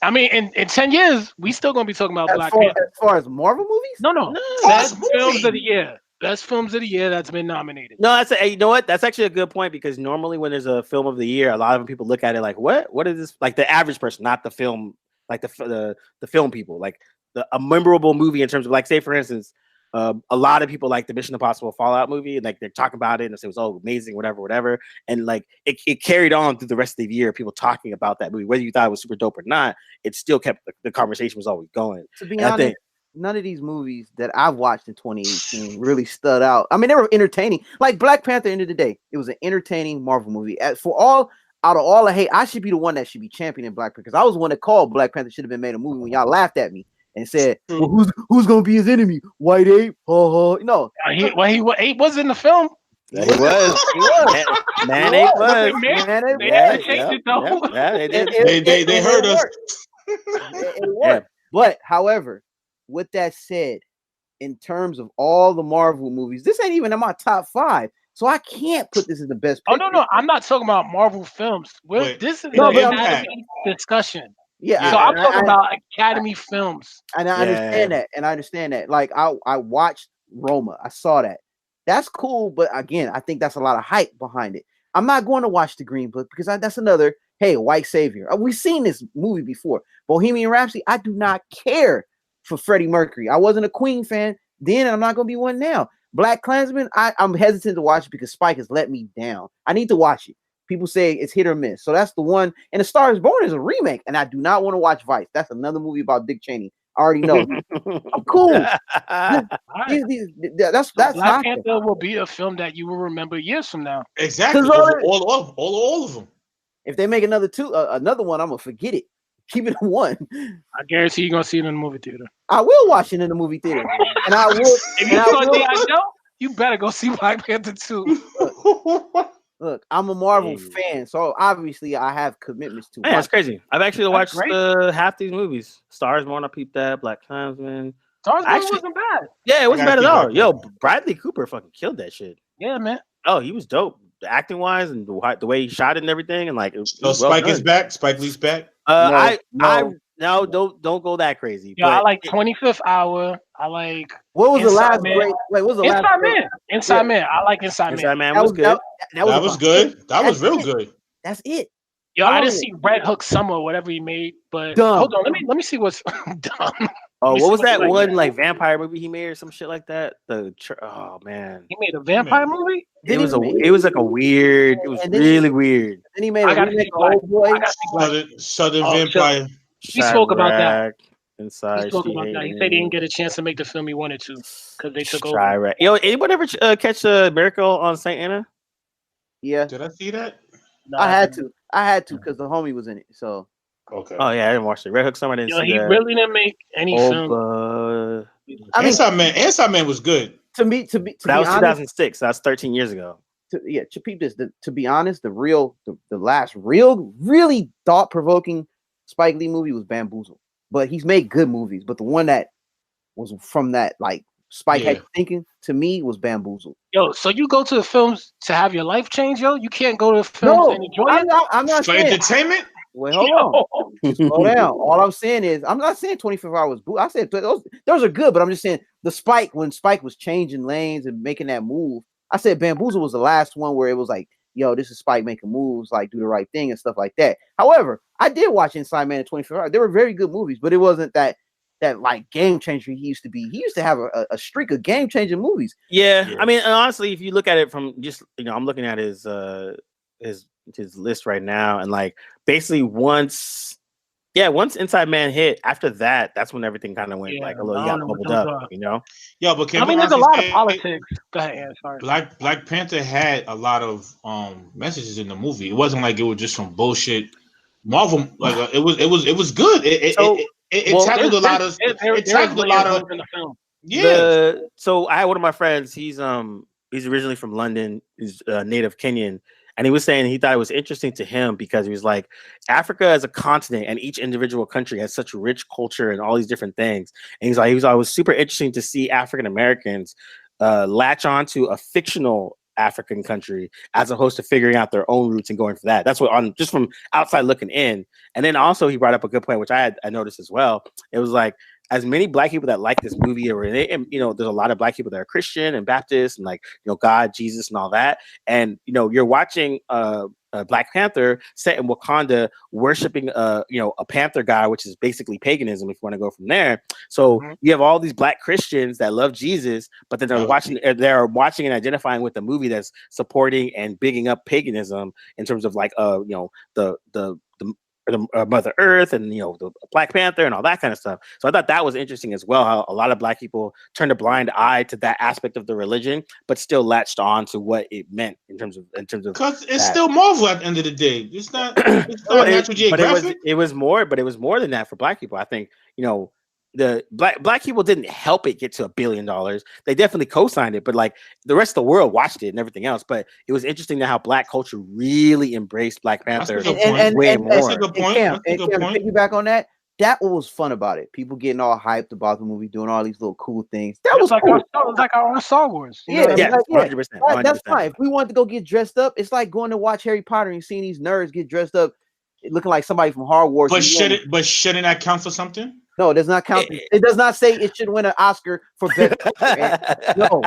I mean, in 10 years, we still gonna be talking about Black Panther. As far as Marvel movies? No. Best films of the year. Best films of the year that's been nominated. No, you know what? That's actually a good point because normally when there's a film of the year, a lot of people look at it like, what? What is this? Like the average person, not the film, like the film people, like a memorable movie in terms of, like, say for instance, a lot of people like the Mission Impossible Fallout movie, and like they're talking about it and say it was amazing, whatever, and like it carried on through the rest of the year. People talking about that movie, whether you thought it was super dope or not, it still kept the conversation was always going. To be honest, none of these movies that I've watched in 2018 really stood out. I mean, they were entertaining. Like Black Panther, end of the day, it was an entertaining Marvel movie. For all out of all the hate, I should be the one that should be championing Black Panther because I was the one that called Black Panther should have been made a movie when y'all laughed at me and said, well, who's gonna be his enemy? White ape? No. Ape was in the film. Yeah, he was. He was. Man ape was. They did. They heard us. It worked. But however, with that said, in terms of all the Marvel movies, this ain't even in my top 5. So I can't put this as the best picture. Oh no, I'm not talking about Marvel films. This is an Academy discussion. Yeah, so I'm talking about Academy films. And I understand that. Like I watched Roma. I saw that. That's cool, but again, I think that's a lot of hype behind it. I'm not going to watch The Green Book because that's another, hey, white savior. We've seen this movie before. Bohemian Rhapsody, I do not care for Freddie Mercury. I wasn't a Queen fan then, and I'm not going to be one now. Black Klansman, I'm hesitant to watch it because Spike has let me down. I need to watch it. People say it's hit or miss. So that's the one. And A Star is Born is a remake, and I do not want to watch Vice. That's another movie about Dick Cheney. I already know. I'm cool. That's Black Panther will be a film that you will remember years from now. Exactly. All of them. If they make another one, I'm gonna forget it. Keep it one. I guarantee you're gonna see it in the movie theater. I will watch it in the movie theater, and I will. If you saw G.I. Joe, you better go see Black Panther 2. Look, I'm a Marvel fan, so obviously I have commitments to. Man, that's crazy. I've actually watched half these movies. Stars Born, I peeped that. Black Klansman. Stars Born wasn't bad. Yeah, it wasn't bad at all. Yo, Bradley Cooper fucking killed that shit. Yeah, man. Oh, he was dope, acting wise, and the way he shot it and everything, and like. So Spike is back. Spike Lee's back. No, don't go that crazy. Yeah, I like 25th Hour. I like. What was the last great? Wait, what was the last? Inside Man. I like Inside Man. Inside Man was good. That was good. That was real good. That's it. Yo, I didn't see Red Hook Summer, whatever he made, but hold on, let me see what's dumb. Oh, what was that one like vampire movie he made or some shit like that? Oh man, he made a vampire movie. It was like a weird. It was really weird. Then he made a remake of Old Boy. Southern Vampire. He spoke about that. Inside. He spoke about that. He said he didn't get a chance to make the film he wanted to because they took over. Yo, anyone ever catch Miracle on St. Anna? Yeah. Did I see that? No, I had to because the homie was in it. So. Okay. Oh yeah, I didn't watch it. Red Hook Summer didn't see he that. really didn't make any film. Inside Man was good. To be that was honest, 2006. That's 13 years ago. To peep this. To be honest, the last really thought-provoking Spike Lee movie was Bamboozled. But he's made good movies. But the one that was from that like Spike had thinking to me was Bamboozled. Yo, so you go to the films to have your life change, yo? You can't go to the films and enjoy it? I'm not for entertainment? Wait, hold on. Slow down. All I'm saying is, I'm not saying 25 hours. I said those are good, but I'm just saying when Spike was changing lanes and making that move, I said Bamboozle was the last one where it was like, yo, this is Spike making moves, like do the right thing and stuff like that. However, I did watch Inside Man in 25 hours. They were very good movies, but it wasn't that like game changer he used to be. He used to have a streak of game changing movies. Yeah, I mean, honestly, if you look at it from just I'm looking at his list right now, and like basically once Inside Man hit, after that's when everything kind of went like a little got bubbled up, Yeah, but there's a lot of politics. Go ahead, Ann, sorry. Black Panther had a lot of messages in the movie. It wasn't like it was just some bullshit. Marvel, like it was good. It tackled a lot of. It tackled a lot of in the film. Yeah. So I had one of my friends. He's originally from London. He's native Kenyan. And he was saying he thought it was interesting to him because he was like, Africa as a continent and each individual country has such rich culture and all these different things. And he's like, it was super interesting to see African Americans latch on to a fictional African country as opposed to figuring out their own roots and going for that. That's what just from outside looking in. And then also he brought up a good point, which I noticed as well. It was like, as many Black people that like this movie, there's a lot of Black people that are Christian and Baptist and like, God, Jesus and all that. And, you're watching Black Panther set in Wakanda worshiping, a panther god, which is basically paganism, if you want to go from there. So you have all these Black Christians that love Jesus, but then they're watching and identifying with the movie that's supporting and bigging up paganism in terms of like, Mother Earth and the Black Panther and all that kind of stuff. So I thought that was interesting as well, how a lot of Black people turned a blind eye to that aspect of the religion, but still latched on to what it meant in terms of because it's still Marvel at the end of the day. It's not Natural Geographic. But it was more than that for Black people. I think the black people didn't help it get to $1 billion. They definitely co-signed it, but like the rest of the world watched it and everything else. But it was interesting to how Black culture really embraced Black Panther way more. That's a good point. Cam, piggyback on that. That was fun about it. People getting all hyped about the movie, doing all these little cool things. That was like cool. it was like our own Star Wars. Yeah, 100%. That's fine. If we wanted to go get dressed up, it's like going to watch Harry Potter and seeing these nerds get dressed up, looking like somebody from Hogwarts. But shouldn't that count for something? No, it does not count. It does not say it should win an Oscar for best picture. No,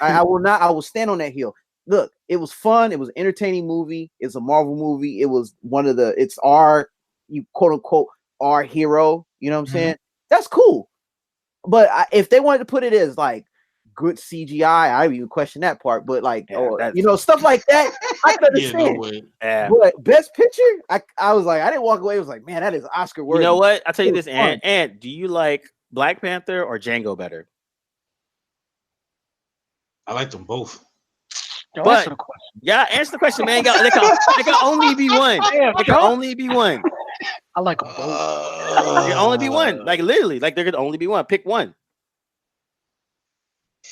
I will not. I will stand on that hill. Look, it was fun. It was an entertaining movie. It's a Marvel movie. It was it's our, quote unquote, our hero. You know what I'm saying? That's cool. But if they wanted to put it as like good CGI, I didn't even question that part. But like, stuff like that, I could understand. But best picture, I was like, I didn't walk away. I was like, man, that is Oscar worthy. You know what? I'll tell you this, and do you like Black Panther or Django better? I like them both. Answer the question. Answer the question, man. They can only be one. They can only be one. I like them both. There can only be one. Like literally, like there could only be one. Pick one.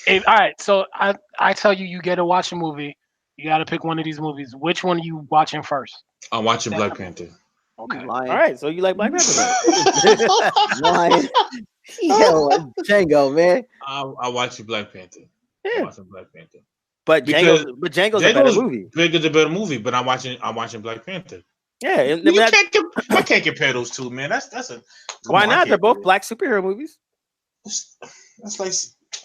All right, so I tell you, you get to watch a movie. You got to pick one of these movies. Which one are you watching first? I'm watching Black Panther. Okay. All right, so you like Black Panther? Lion. Django, man. I watch Black Panther. Yeah. I'm watching Black Panther. But Django's a better movie. Django's a better movie, but I'm watching Black Panther. Yeah, I can't compare those two, man. Why not? They're both Black superhero movies. That's like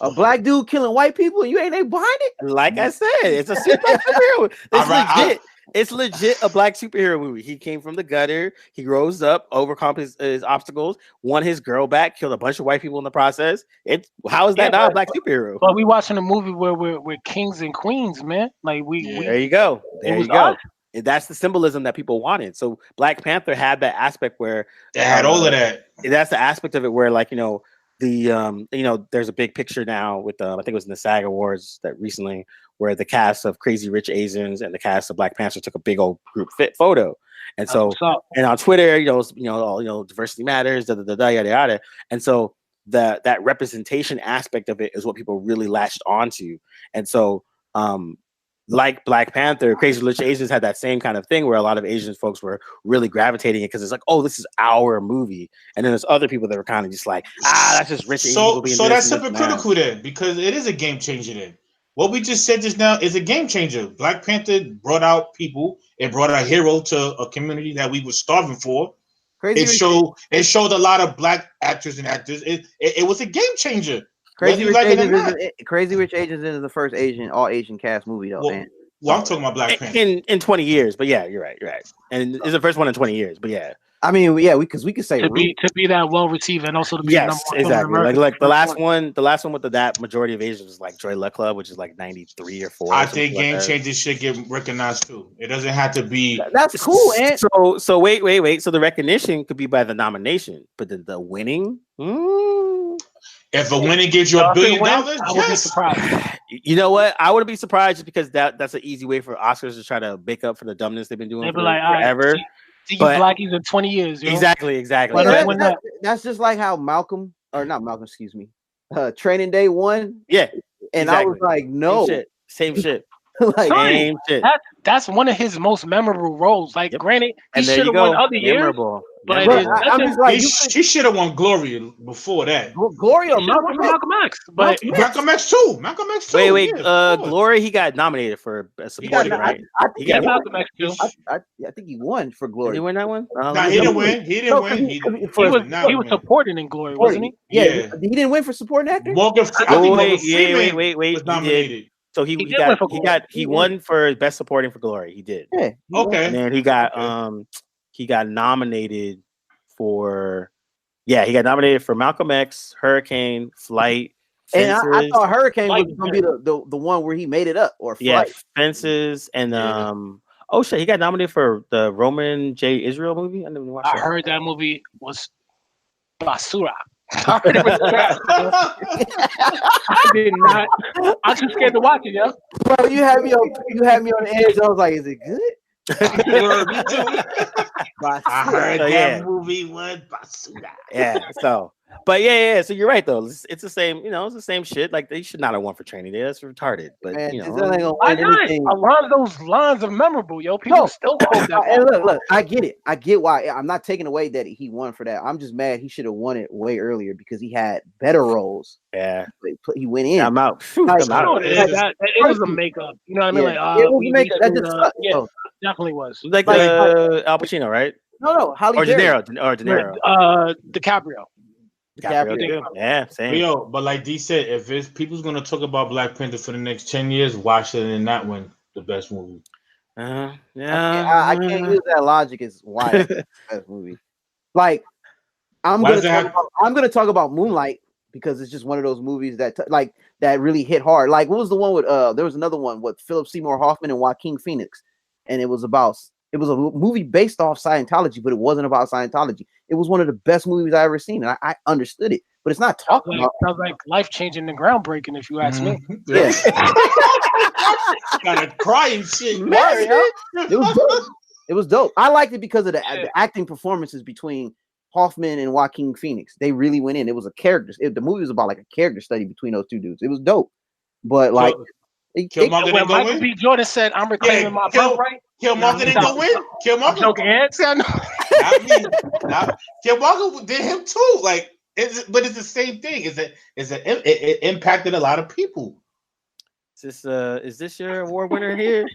a Black dude killing white people, and you ain't behind it. Like I said, it's a superhero. It's legit. It's legit a Black superhero movie. He came from the gutter. He grows up, overcome his obstacles, won his girl back, killed a bunch of white people in the process. How is that not a Black superhero? But we watching a movie where we're kings and queens, man. Like there you go. There you go. That's the symbolism that people wanted. So Black Panther had that aspect where they had all of that. That's the aspect of it where, like, there's a big picture now with I think it was in the SAG Awards that recently, where the cast of Crazy Rich Asians and the cast of Black Panther took a big old group fit photo. And so, and on Twitter, diversity matters, yada yada. And so that representation aspect of it is what people really latched onto. And so, like Black Panther, Crazy Rich Asians had that same kind of thing where a lot of Asian folks were really gravitating it because it's like, oh, this is our movie. And then there's other people that were kind of just like, that's just rich Asian people being so that's hypocritical then, because it is a game changer then. What we just said just now is a game changer. Black Panther brought out people. It brought a hero to a community that we were starving for. It showed a lot of Black actors and actors. It was a game changer. Crazy Rich Asians is the first all Asian cast movie though. Well, I'm talking about Black Panther in 20 years, but yeah, you're right, and it's the first one in 20 years, but yeah. I mean, yeah, because we could say to be that well received and also to be number one exactly. Like the last one with that majority of Asians was like Joy Luck Club, which is like 93 or 4. I think game changers should get recognized too. It doesn't have to be. That's cool, man. So wait. So the recognition could be by the nomination, but the winning. If a winner gives you $1 billion, I would be surprised. You know what? I wouldn't be surprised just because that's an easy way for Oscars to try to make up for the dumbness they've been doing forever. See you Blackies in 20 years. Yo. Exactly. That's just like how Training Day won. Yeah. And exactly. I was like, no. Same shit. Same shit. That's one of his most memorable roles. Like, granted, he should have won other years. But he should have won Glory before that. Glory or Malcolm X. But Malcolm X too. Wait. Glory, he got nominated for supporting, right? He got Malcolm X too. I think he won for Glory. Did he win that one? He didn't win. He was supporting in Glory, wasn't he? Yeah. He didn't win for supporting actor. Morgan Freeman was nominated. So he won for best supporting for Glory. He did. Yeah. Okay. And then he got nominated for Malcolm X, Hurricane, Flight, Fences. And I thought Hurricane was going to be the one where he made it up, or Flight. Yeah, Fences, and Oh shit, he got nominated for the Roman J. Israel movie. I never watched I that. heard that movie was basura. I heard it was trash. I did not. I'm too scared to watch it, yo. Bro, you had me on the edge. I was like, is it good? Word, me too. I heard So, that movie was basura. Yeah. So, but yeah. So you're right though. It's the same. It's the same shit. Like they should not have won for Training Day. That's retarded. But Man, you know, Denzel ain't gonna Why win not? anything. A lot of those lines are memorable, yo. People still quote that. And look, I get it. I get why. I'm not taking away that he won for that. I'm just mad he should have won it way earlier because he had better roles. Yeah. He went in. I'm out. Like, It was a makeup. You know what I mean? Yeah. Like, It was a makeup. That just sucked, yeah, though. definitely was. Like Al Pacino, right? No, Halle Or Berry. De Niro. DiCaprio. DiCaprio. Yeah, same. Yo, but like D said, if it's people's gonna talk about Black Panther for the next 10 years, why shouldn't that win the best movie? Yeah. I can't use that logic as why it's the best movie. Like, I'm gonna talk about Moonlight because it's just one of those movies that that really hit hard. Like, what was the one with there was another one with Philip Seymour Hoffman and Joaquin Phoenix, and it was a movie based off Scientology, but it wasn't about Scientology. It was one of the best movies I ever seen, and I understood it, but it's not talking about. Sounds like life changing and groundbreaking, if you ask me. Yeah. Gotta cry and shit. It was dope. I liked it because of the acting performances between Hoffman and Joaquin Phoenix. They really went in. It was a character. The movie was about like a character study between those two dudes. It was dope. But like, when Michael B. Jordan said, "I'm reclaiming my birthright," Killmonger didn't go in. Killmonger. Joking heads. I know. Killmonger did him too. Like, but it's the same thing. It impacted a lot of people. Is this your award winner here?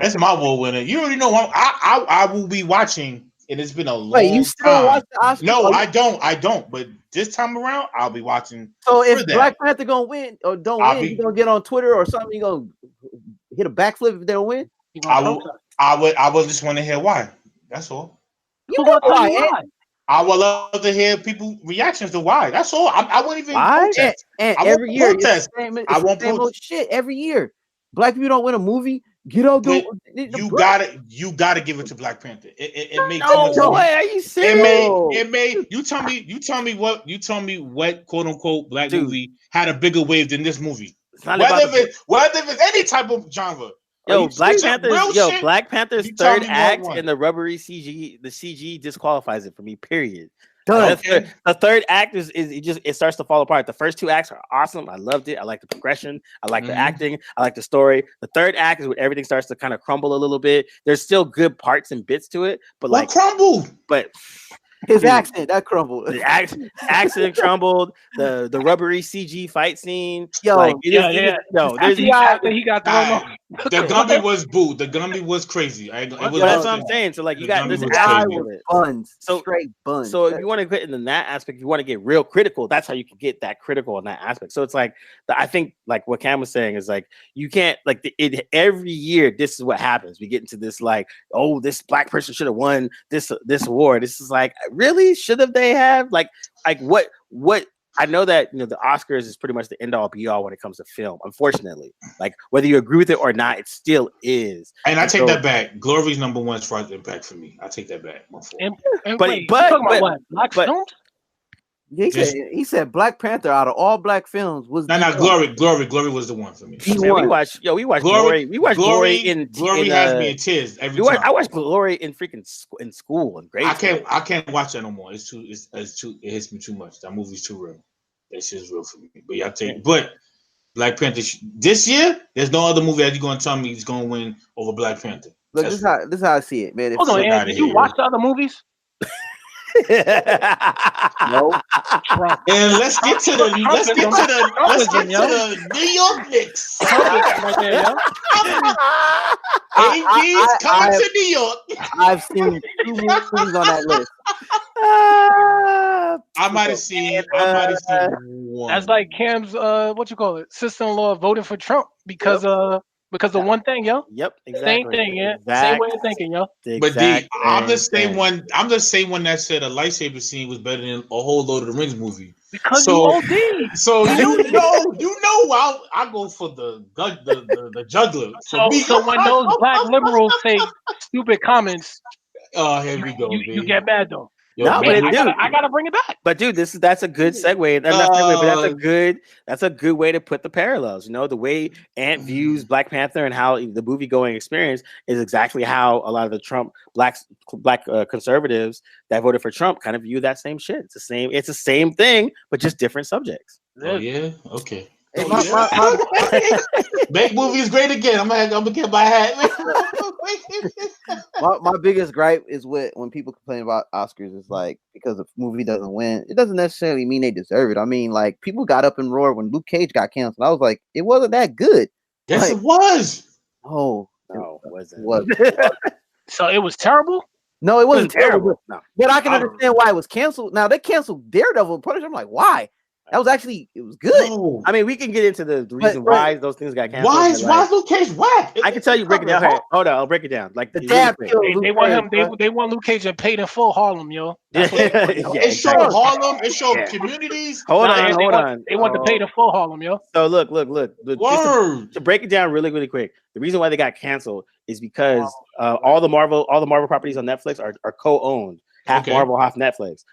That's my award winner. You already know I will be watching. And it's been a long Wait, you still time. watch the Oscars? No, I don't. But this time around, I'll be watching. So if Black Panther gonna win or don't win, you gonna get on Twitter or something? You gonna hit a backflip if they don't win? I would just want to hear why. That's all. You know why? I would love to hear people reactions to why. That's all. I wouldn't even protest. And every year, protest. I won't protest. Shit, every year, Black people don't win a movie. Get out there. You gotta give it to Black Panther. It makes no way. Are you serious? It made you tell me what quote unquote black movie had a bigger wave than this movie. Whether if it's any type of genre. Black Panther's third act and the rubbery CG, the CG disqualifies it for me. Period. The third act is it starts to fall apart. The first two acts are awesome. I loved it. I like the progression. I like the acting. I like the story. The third act is when everything starts to kind of crumble a little bit. There's still good parts and bits to it, but like crumble. But his accent that crumbled. The accent crumbled. The rubbery CG fight scene. He got thrown off. The Gumby was boo. The Gumby was crazy. That's what I'm saying. So like you got this buns. So straight buns. So if you want to get into that aspect, you want to get real critical. That's how you can get that critical in that aspect. So it's like I think like what Cam was saying is like you can't like every year. This is what happens. We get into this like this black person should have won this award. This is like really should have they have like what I know that the Oscars is pretty much the end all be all when it comes to film. Unfortunately, like whether you agree with it or not, it still is. And I take that back. Glory's number one as far as impact for me. I take that back. But Black films? He said Black Panther out of all black films was Glory. Glory was the one for me. We watched Glory. We watched Glory in Glory has me in tears every time. I watched Glory in in school and grade. I can't watch that no more. It hits me too much. That movie's too real. That shit's real for me. But yeah, but Black Panther this year, there's no other movie that you're gonna tell me is gonna win over Black Panther. Look, this is how I see it, man. Hold on, did you watch the other movies? No. And let's get to the New York Knicks. AB's coming to New York. I've seen 2 movies on that list. I might have seen one. That's like Cam's sister-in-law voted for Trump because of one thing, yo. Yep, exactly. Same thing, yeah. Same way of thinking, yo. But I'm the same one that said a lightsaber scene was better than a whole Lord of the Rings movie. Because you OD. So you know, I go for the juggler. So when those black liberals say stupid comments, here we go, you get mad though. Yo, No, but I gotta bring it back. But dude, that's a good segue. Not segue, but that's a good way to put the parallels. You know, the way Ant views Black Panther and how the movie going experience is exactly how a lot of the Trump black conservatives that voted for Trump kind of view that same shit. It's the same thing, but just different subjects. Oh yeah, okay. Hey, Make movies great again. I'm gonna get my hat. my biggest gripe is when people complain about Oscars is like, because the movie doesn't win, it doesn't necessarily mean they deserve it. I mean, like, people got up and roared when Luke Cage got canceled. I was like, it wasn't that good. Yes, like, it was. Oh no, it wasn't. So it was terrible. No, it wasn't terrible. No. But I can understand why it was canceled. Now they canceled Daredevil and Punisher. I'm like, why? That was actually, it was good. No. I mean, we can get into the reason why those things got canceled. Why is Luke Cage whack? I can tell you, break it down. Okay, hold on, I'll break it down. Like the dad, they want him. They want Luke Cage and paid in full Harlem, yo. It showed Harlem. It showed communities. Hold on. They want to pay the full Harlem, yo. So look. To break it down really quick, the reason why they got canceled is because all the Marvel properties on Netflix are co-owned. Half Marvel, half Netflix.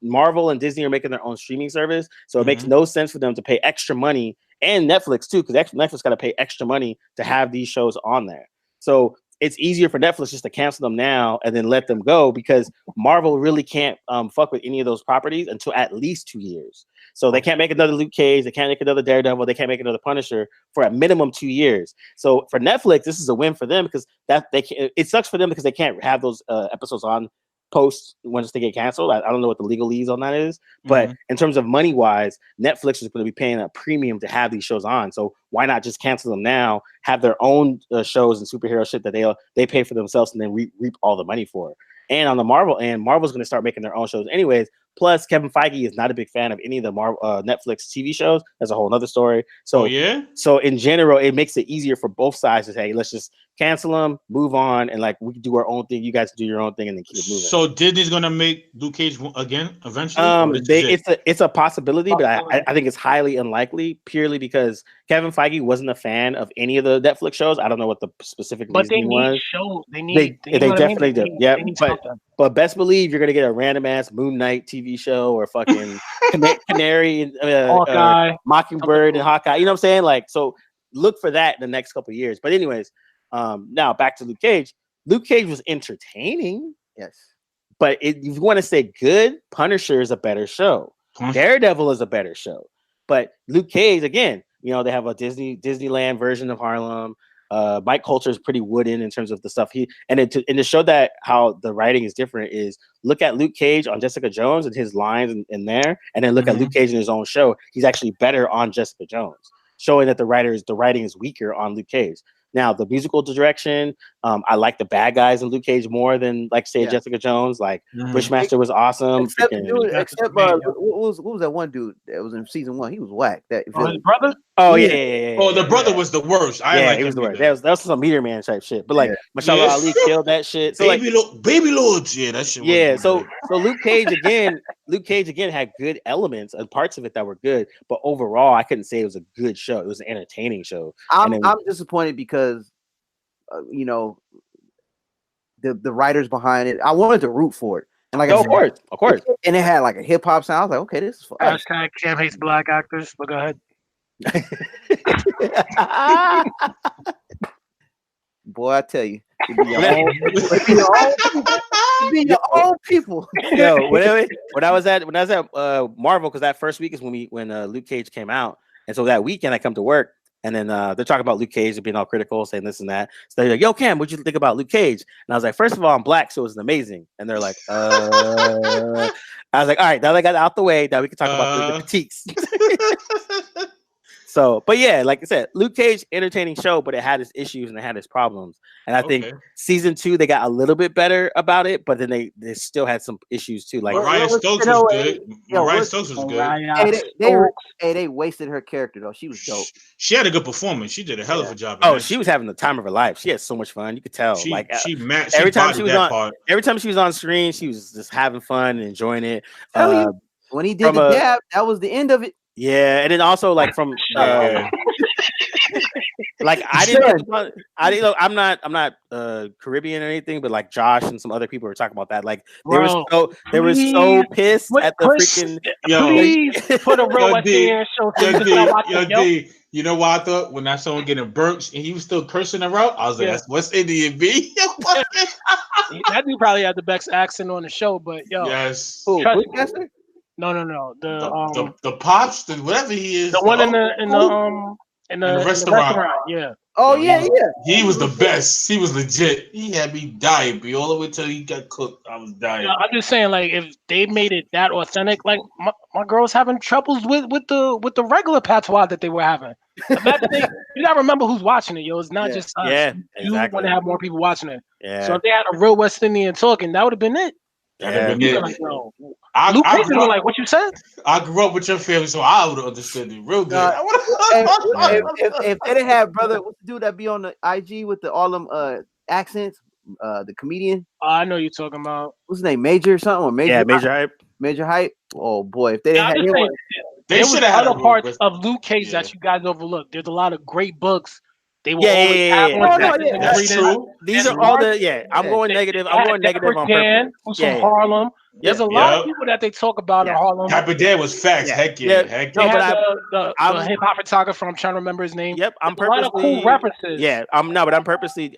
Marvel and Disney are making their own streaming service, so it makes no sense for them to pay extra money, and Netflix too, because Netflix got to pay extra money to have these shows on there. So it's easier for Netflix just to cancel them now and then let them go, because Marvel really can't fuck with any of those properties until at least 2 years. So they can't make another Luke Cage, they can't make another Daredevil, they can't make another Punisher for a minimum 2 years. So for Netflix, this is a win for them, because it sucks for them because they can't have those episodes on post once they get canceled. I don't know what the legalese on that is, but in terms of money wise, Netflix is going to be paying a premium to have these shows on. So why not just cancel them now, have their own shows and superhero shit that they pay for themselves and then reap all the money for. And on the Marvel end, Marvel's going to start making their own shows anyways. Plus, Kevin Feige is not a big fan of any of the Netflix TV shows. That's a whole other story. So, so in general, it makes it easier for both sides to say, let's just cancel them, move on, and like we can do our own thing. You guys do your own thing, and then keep moving. So Disney's gonna make Luke Cage again eventually. It's a possibility, but I think it's highly unlikely, purely because Kevin Feige wasn't a fan of any of the Netflix shows. I don't know what the specific reason was. They definitely do. Yeah, but best believe you're gonna get a random ass Moon Knight TV show or fucking Canary, Mockingbird, and Hawkeye. You know what I'm saying? Like, so look for that in the next couple of years. But anyways, now back to Luke Cage. Luke Cage was entertaining, yes, but if you want to say good, Punisher is a better show. Daredevil is a better show, but Luke Cage, again, you know, they have a Disneyland version of Harlem. Mike Coulter is pretty wooden in terms of the stuff and to show that how the writing is different is look at Luke Cage on Jessica Jones and his lines in there, and then look at Luke Cage in his own show. He's actually better on Jessica Jones, showing that the writing is weaker on Luke Cage. Now, the musical direction, I like the bad guys in Luke Cage more than, like, say, Jessica Jones. Like, Bushmaster was awesome. Except what was that one dude that was in season 1? He was whack. His brother? Oh, yeah. Oh, the brother was the worst. He was the worst. That was some Meteor Man type shit. But, like, Mashallah Ali killed that shit. So, Baby Lords, that shit was yeah, so Luke Cage again had good elements and parts of it that were good. But overall, I couldn't say it was a good show. It was an entertaining show. I'm disappointed because you know, the writers behind it, I wanted to root for it, and like of course, and it had like a hip hop sound. I was like, okay, this is fun. Hashtag Cam hates black actors, but go ahead. Boy, I tell you, it'd be your own people. Yo, when I was at Marvel, because that first week is when Luke Cage came out, and so that weekend I come to work. And then they're talking about Luke Cage and being all critical, saying this and that. So they're like, yo, Cam, what'd you think about Luke Cage? And I was like, first of all, I'm black, so it was amazing. And they're like, I was like, all right, now they got out the way. Now we can talk about the critiques. So, but yeah, like I said, Luke Cage, entertaining show, but it had its issues and it had its problems. And I think season 2, they got a little bit better about it, but then they still had some issues too. Like Ryan Stokes was good. Ryan Stokes was good. They wasted her character though. She was dope. She had a good performance. She did a hell of a job. Oh, she was having the time of her life. She had so much fun. You could tell. Every time she was on screen, she was just having fun and enjoying it. when he did the dab, that was the end of it. Yeah, and then also like from like I didn't know, I'm not Caribbean or anything, but like Josh and some other people were talking about that. Like they were so pissed at the freaking please put a real West Indian show. D, you know what I thought when I saw him getting burnt and he was still cursing around? I was like, that's West Indian B. That dude probably had the best accent on the show, but yes. Trust me. No. The pops, whatever he is. The one in the restaurant. Yeah. Oh yeah. He was the best. He was legit. He had me dying, B, all the way till he got cooked. I was dying. I'm just saying, like, if they made it that authentic, like my girl's having troubles with the regular patois that they were having. Imagine you gotta remember who's watching it, yo. It's not just us. Yeah, you want to have more people watching it. Yeah. So if they had a real West Indian talking, that would have been it. Like, no. Luke Cage was like, what you said? I grew up with your family, so I would have understood it real good. If they didn't have brother, what's the dude that be on the IG with all them accents? The comedian. I know you're talking about. What's his name? Major or something? Or Major Hype. Major Hype. Oh boy, if they didn't have him. They should have other parts of Luke Cage that you guys overlooked. There's a lot of great books. They will always have That's true. These are all the I'm going negative. I'm going negative on purpose. Who's from Harlem? There's a lot of people that they talk about in Harlem. Dapper Dan was facts. Heck yeah. No, but the hip hop photographer. I'm trying to remember his name. Yep, I'm purposely. A lot of cool references. Yeah, I'm purposely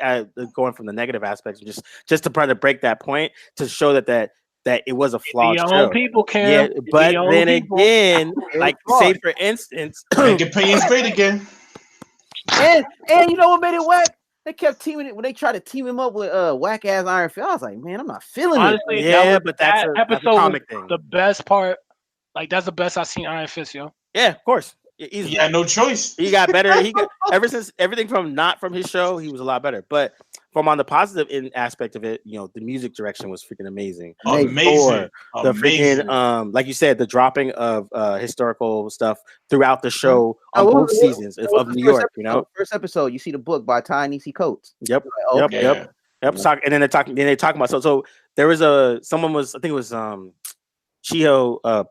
going from the negative aspects, just to try to break that point to show that it was a flawed show. Your own people can. Yeah, but then again, like say for instance, make opinions great again. And you know what made it whack? They kept teaming it when they tried to team him up with whack ass Iron Fist. I was like, man, I'm not feeling Honestly, it. But that's a comic thing. The best part, like that's the best I've seen Iron Fist, yo. Yeah, of course. He had no choice. He got better. Ever since everything from not from his show, he was a lot better. But from on the positive aspect of it, the music direction was freaking amazing. Amazing. The freaking like you said, the dropping of historical stuff throughout the show on both seasons of New York. First episode, you see the book by Ty Nisi Coates. Yep. Yep. And then they're talking about so there was I think it was Chiho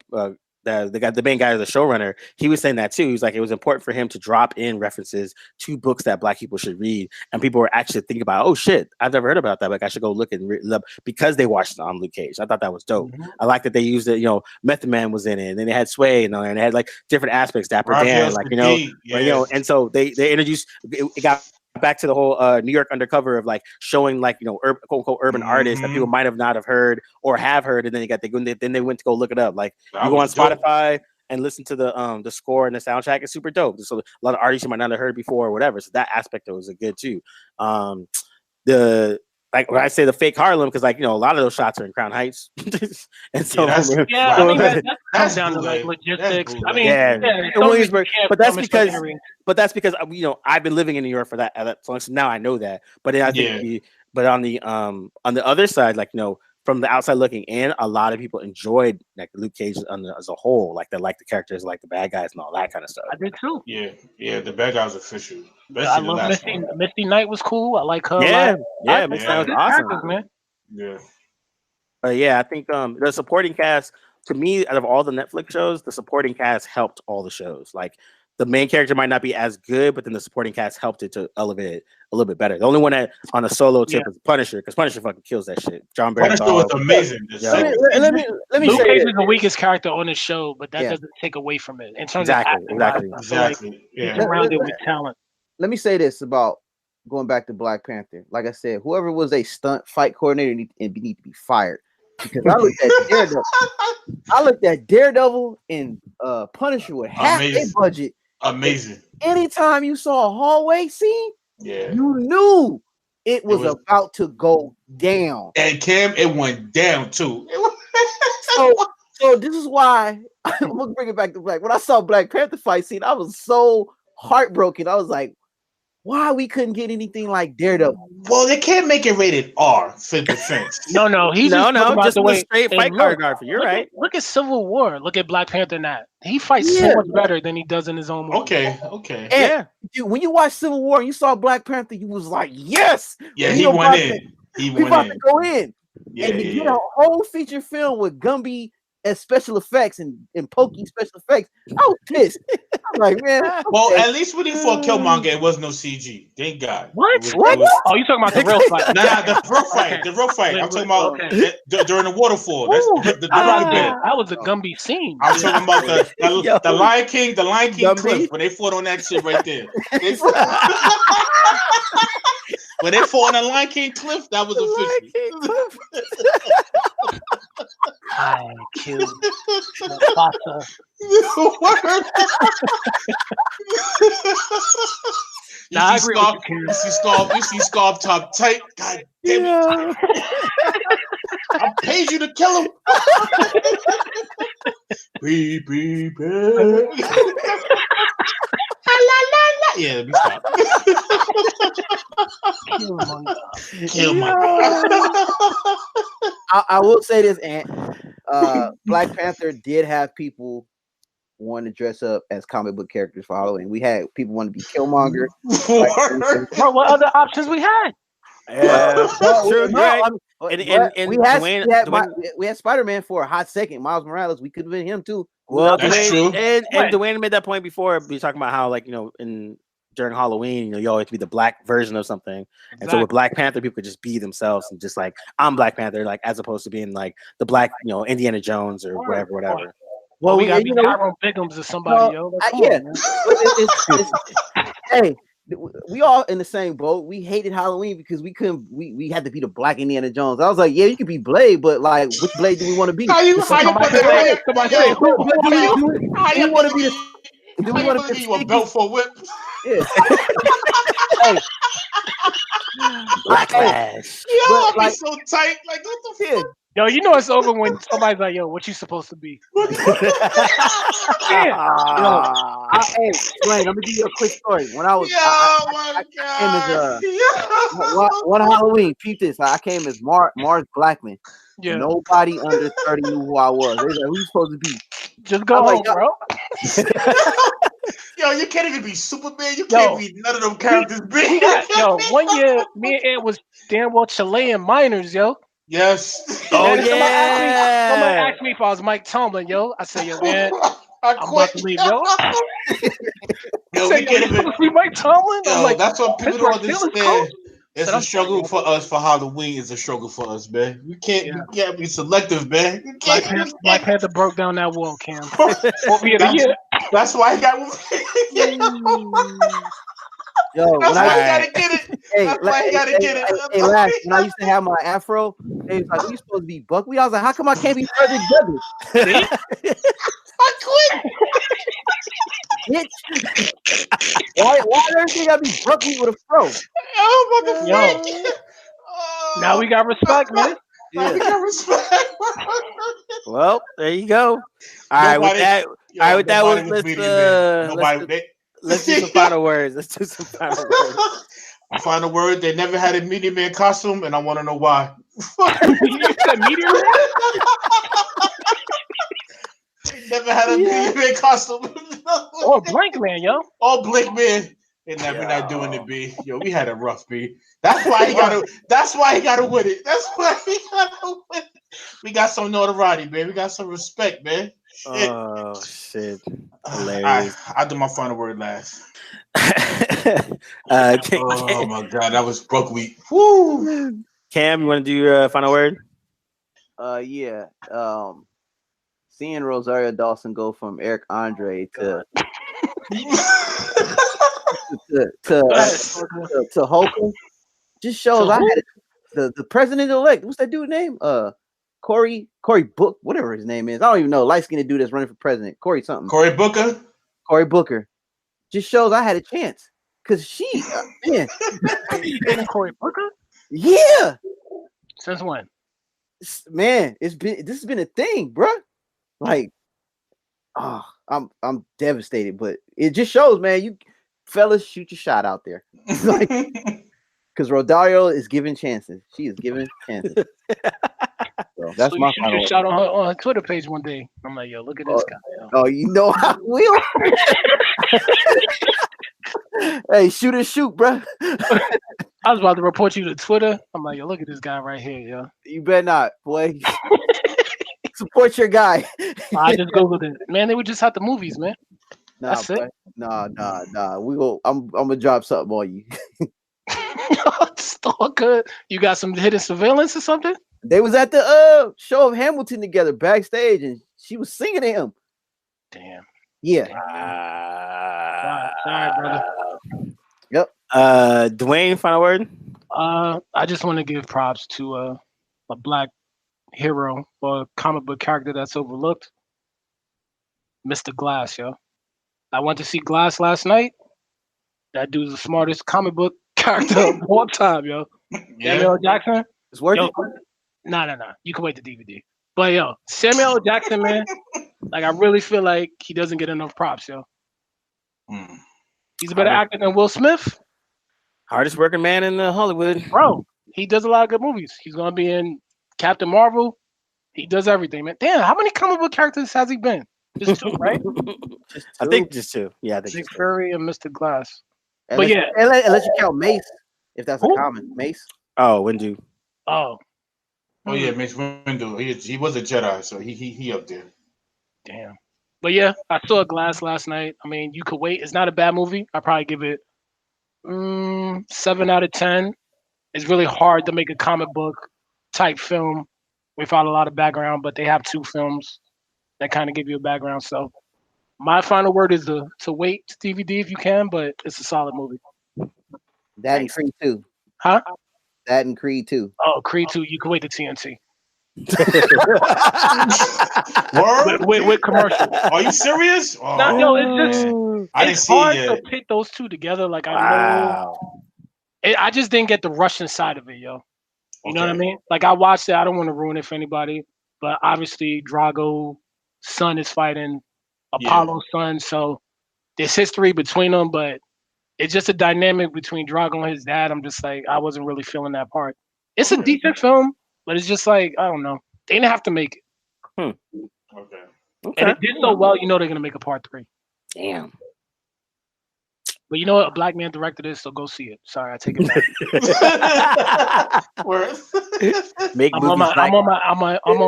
the main guy, the showrunner, he was saying that too. He was like, it was important for him to drop in references to books that Black people should read, and people were actually thinking about, oh shit, I've never heard about that. Like I should go look and read because they watched it on Luke Cage. I thought that was dope. Mm-hmm. I like that they used it. Method Man was in it, and then they had Sway, and they had like different aspects. Dapper Dan, and so they introduced. It got back to the whole New York undercover of like showing like quote unquote urban artists that people might have not have heard or have heard, and then they went to go look it up. Like you go on Spotify and listen to the score and the soundtrack. It's super dope. So a lot of artists you might not have heard before or whatever. So that aspect of it was good too. Like when I say the fake Harlem, because a lot of those shots are in Crown Heights, and so that's down to like logistics. I mean, Williamsburg, but that's because I've been living in New York for that so now I know that. But then I think, but on the other side, from the outside looking in, a lot of people enjoyed like Luke Cage as a whole. Like they like the characters, like the bad guys and all that kind of stuff. I did too. Yeah, the bad guys are official. I love Misty Knight was cool. I like her. Misty Knight was awesome, man. Yeah. I think the supporting cast, to me, out of all the Netflix shows, the supporting cast helped all the shows. Like the main character might not be as good, but then the supporting cast helped it to elevate it a little bit better. The only one that on a solo tip is Punisher, because Punisher fucking kills that shit. John Barry Punisher was amazing. Let me Luke Cage is the weakest character on the show, but that doesn't take away from it in terms of acting. Exactly. Surrounded with talent. Let me say this about going back to Black Panther. Like I said, whoever was a stunt fight coordinator need to be fired. Because I looked at Daredevil and Punisher with half their budget. Amazing. Anytime you saw a hallway scene, you knew it was about to go down. And Cam, it went down too. So this is why I'm gonna bring it back to Black. When I saw Black Panther fight scene, I was so heartbroken. I was like, why we couldn't get anything like Daredevil? Well, they can't make it rated R for defense. No, he's just a straight fight choreography. You're right. Look at Civil War. Look at Black Panther now. He fights so much better than he does in his own movie. Okay. And dude, when you watch Civil War and you saw Black Panther, you was like, yes. Yeah, he went in. He about to go in. And to get a whole feature film with Gumby as special effects and pokey special effects. I was pissed. I'm like, man. Okay. Well, at least when he fought Killmonger, it was no CG. Thank God. What? Oh, you talking about the real fight? Nah, the real fight. Okay. The real fight. I'm talking about during the waterfall. That's the that was a Gumby scene. I'm talking about the Lion King, cliff when they fought on that shit right there. When they fought on the Lion King cliff, that was official. I killed Mufasa. You see Scarf top tight. God damn it! I paid you to kill him. We prepare. Yeah, let me stop. I will say this, Ant. Black Panther did have people want to dress up as comic book characters for Halloween. We had people want to be Killmonger. Bro, what other options we had? Yeah, true. We had Spider-Man for a hot second. Miles Morales, we could have been him too. Well, that's true. And Dwayne made that point before. We talking about how, like, during Halloween, you always be the black version of something. Exactly. And so with Black Panther, people could just be themselves and just like, I'm Black Panther, like, as opposed to being like the black, Indiana Jones or whatever. Well, we got Tyrone Biggums or somebody, Hey, we all in the same boat. We hated Halloween because we couldn't. We had to be the black Indiana Jones. I was like, yeah, you could be Blade, but like, which Blade do we want to be? Do we want to be a belt for a whip? Yeah. Backlash. I'll be so tight. Like, what the fuck? Yo, it's over when somebody's like, yo, what you supposed to be? Hey, Dwayne, let me give you a quick story. When I was, I came as one Halloween. Peep this. I came as Mars Blackman. Yeah. Nobody under 30 knew who I was. They were like, who you supposed to be? Just go home, bro. Yo, you can't even be Superman. You can't be none of them characters. One year, me and Ed was damn well Chilean minors, yo. Yes. Oh, Somebody asked me if I was Mike Tomlin, yo. I said, yo, man, I'm about to leave, yo. We can't even be Mike Tomlin. Yo, I'm like, that's what people don't understand. It's a struggle for us for Halloween. It's a struggle for us, man. We can't be selective, man. Black Panther broke down that wall, Cam. That's why I got Yo, that's why I gotta get it. That's why I gotta get it. Hey, last when I used to have my afro, they was like, "You supposed to be Buckwheat?" I was like, "How come I can't be Frederick Douglass?" I quit. Bitch. Why everything gotta be Buckwheat with a fro? Oh, yo. Now we got respect, man. Yeah. We got respect. Well, there you go. All right, with that, let's do some final words. Final word. They never had a Meteor Man costume, and I want to know why. You said Meteor Man? They never had a Meteor Man costume. Or Blank Man, yo. Or Blink Man. We're not doing it, B. Yo, we had a rough B. That's why he got to. That's why he got to win it. That's why he got to win it. We got some notoriety, man. We got some respect, man. Oh shit! Hilarious. I'll do my final word last. Oh my god, that was Buckwheat. Woo! Cam, you want to do your final word? Yeah. Seeing Rosario Dawson go from Eric Andre to Holcomb just shows I had the president-elect. What's that dude's name? Cory Book, whatever his name is. I don't even know. Light-skinned dude that's running for president. Cory something. Cory Booker. Cory Booker. Just shows I had a chance. Cause she, man. You dating Cory Booker? Yeah. Since when? Man, this has been a thing, bro. Like, I'm devastated, but it just shows, man. You fellas shoot your shot out there. Like, because Rosario is giving chances. She is giving chances. So that's my final word. Shout on her Twitter page one day. I'm like, yo, look at this guy. Yo. Oh, you know I will. Hey, shoot, bro. I was about to report you to Twitter. I'm like, yo, look at this guy right here, yo. You better not, boy. Support your guy. I just googled it. Man, they would just have the movies, man. That's it. Nah. We go. I'm gonna drop something on you. Stalker. You got some hidden surveillance or something? They was at the show of Hamilton together backstage, and she was singing to him. Damn. Yeah. Sorry, brother. Yep. Dwayne, final word. I just want to give props to a black hero or comic book character that's overlooked, Mr. Glass, yo. I went to see Glass last night. That dude's the smartest comic book character of all time, yo. Samuel L. Jackson. It's worth it. No. You can wait the DVD. But yo, Samuel L. Jackson, man, like I really feel like he doesn't get enough props, yo. He's a better actor than Will Smith. Hardest working man in Hollywood. Bro, he does a lot of good movies. He's gonna be in Captain Marvel. He does everything, man. Damn, how many comic book characters has he been? Just two, right? I think just two. Yeah, I think Nick Fury and Mr. Glass. Unless, but yeah, unless you count Mace, if that's a common Mace. Oh, Windu. Oh yeah, Mace Windu. He was a Jedi, so he up there. Damn. But yeah, I saw Glass last night. I mean, you could wait. It's not a bad movie. I probably give it 7 out of 10. It's really hard to make a comic book type film without a lot of background, but they have 2 films that kind of give you a background. So my final word is to wait to DVD if you can, but it's a solid movie. That and Creed 2. Huh? That and Creed 2. Oh, Creed 2. You can wait to TNT. Word? With commercial. Are you serious? Oh. No, it's just it's hard to pit those two together. Like I know, I just didn't get the Russian side of it, yo. You know what I mean? Like I watched it. I don't want to ruin it for anybody, but obviously Drago's son is fighting Apollo's son, so there's history between them. But it's just a dynamic between Drago and his dad. I'm just like I wasn't really feeling that part. It's a decent film. But it's just like, I don't know. They didn't have to make it. Okay. And it did so well, you know they're going to make a part 3. Damn. But you know what? A black man directed this, so go see it. Sorry, I take it back. Make I'm on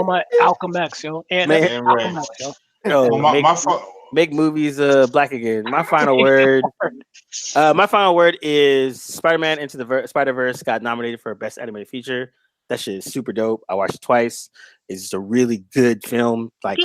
my Alchemy X, yo. And Alchemy X, yo. Make movies black again. My final word. My final word is Spider-Man Into the Spider-Verse got nominated for Best Animated Feature. That shit is super dope. I watched it twice. It's just a really good film. Like,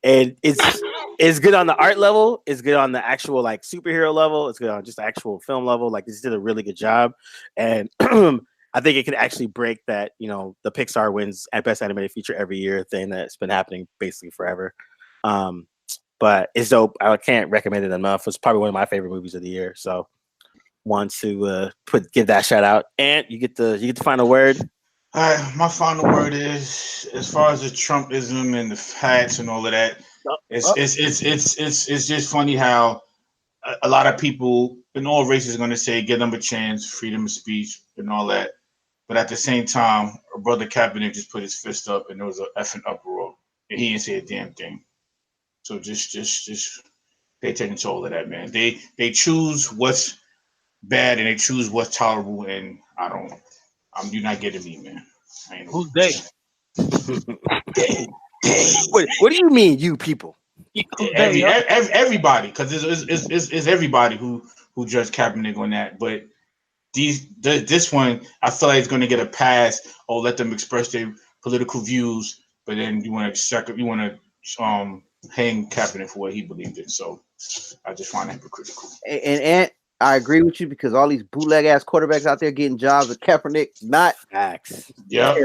and it's good on the art level. It's good on the actual like superhero level. It's good on just the actual film level. Like, this did a really good job. And I think it could actually break that, you know, the Pixar wins at Best Animated Feature every year thing that's been happening basically forever. But it's dope. I can't recommend it enough. It's probably one of my favorite movies of the year. So, want to give that shout out. And you get the final word. All right, my final word is, as far as the Trumpism and the hats and all of that, it's just funny how a lot of people in all races are going to say give them a chance, freedom of speech and all that, but at the same time, our brother Kaepernick just put his fist up and there was an effing uproar, and he didn't say a damn thing. So just pay attention to all of that, man. They choose what's bad and they choose what's tolerable, and you're not getting me, man. Who's they? What do you mean, you people? Everybody, because it's everybody who judged Kaepernick on that. But this one, I feel like it's going to get a pass. Oh, let them express their political views, but then you want to hang Kaepernick for what he believed in. So I just find that hypocritical. And I agree with you because all these bootleg ass quarterbacks out there getting jobs with Kaepernick, not facts. Yeah.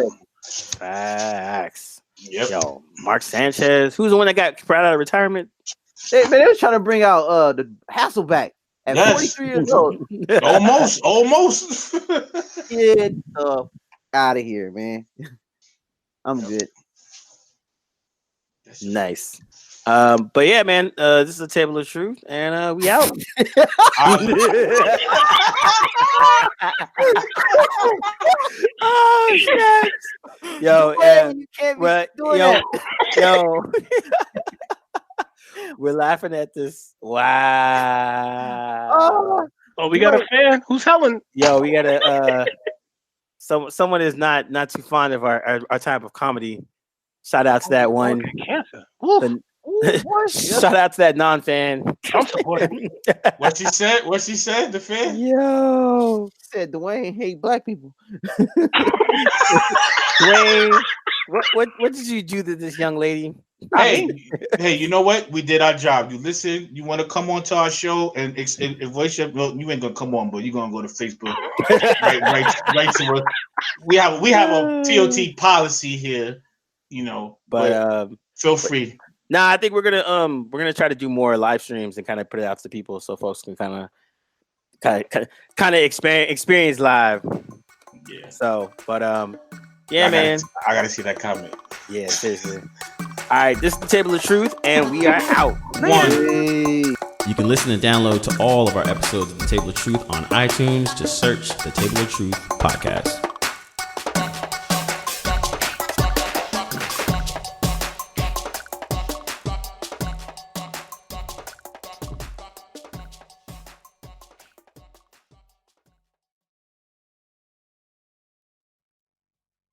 Facts. Yep. Yo, Mark Sanchez, who's the one that got brought out of retirement? They was trying to bring out the Hasselback at 43 years old. Almost. Get out of here, man. I'm good. Nice. But yeah, man, this is a table of truth, and we out. Oh shit! Yo, we're laughing at this. Wow. Oh, we got a fan who's Helen. Yo, we got a someone is not too fond of our type of comedy. Shout out to that one. Cancer. Shout out to that non-fan. I'm supporting. What she said? What she said? The fan? Yo, said Dwayne hate black people. Dwayne, what did you do to this young lady? Hey, you know what? We did our job. You listen. You want to come on to our show and voice your. Well, you ain't gonna come on, but you're gonna go to Facebook. right to us. We have a TOT policy here, you know. But feel free. Nah, I think we're gonna try to do more live streams and kind of put it out to people so folks can kind of experience live. Yeah. So, but yeah, man. I gotta see that comment. Yeah, seriously. All right, this is the Table of Truth, and we are out. You can listen and download to all of our episodes of the Table of Truth on iTunes. Just search the Table of Truth podcast.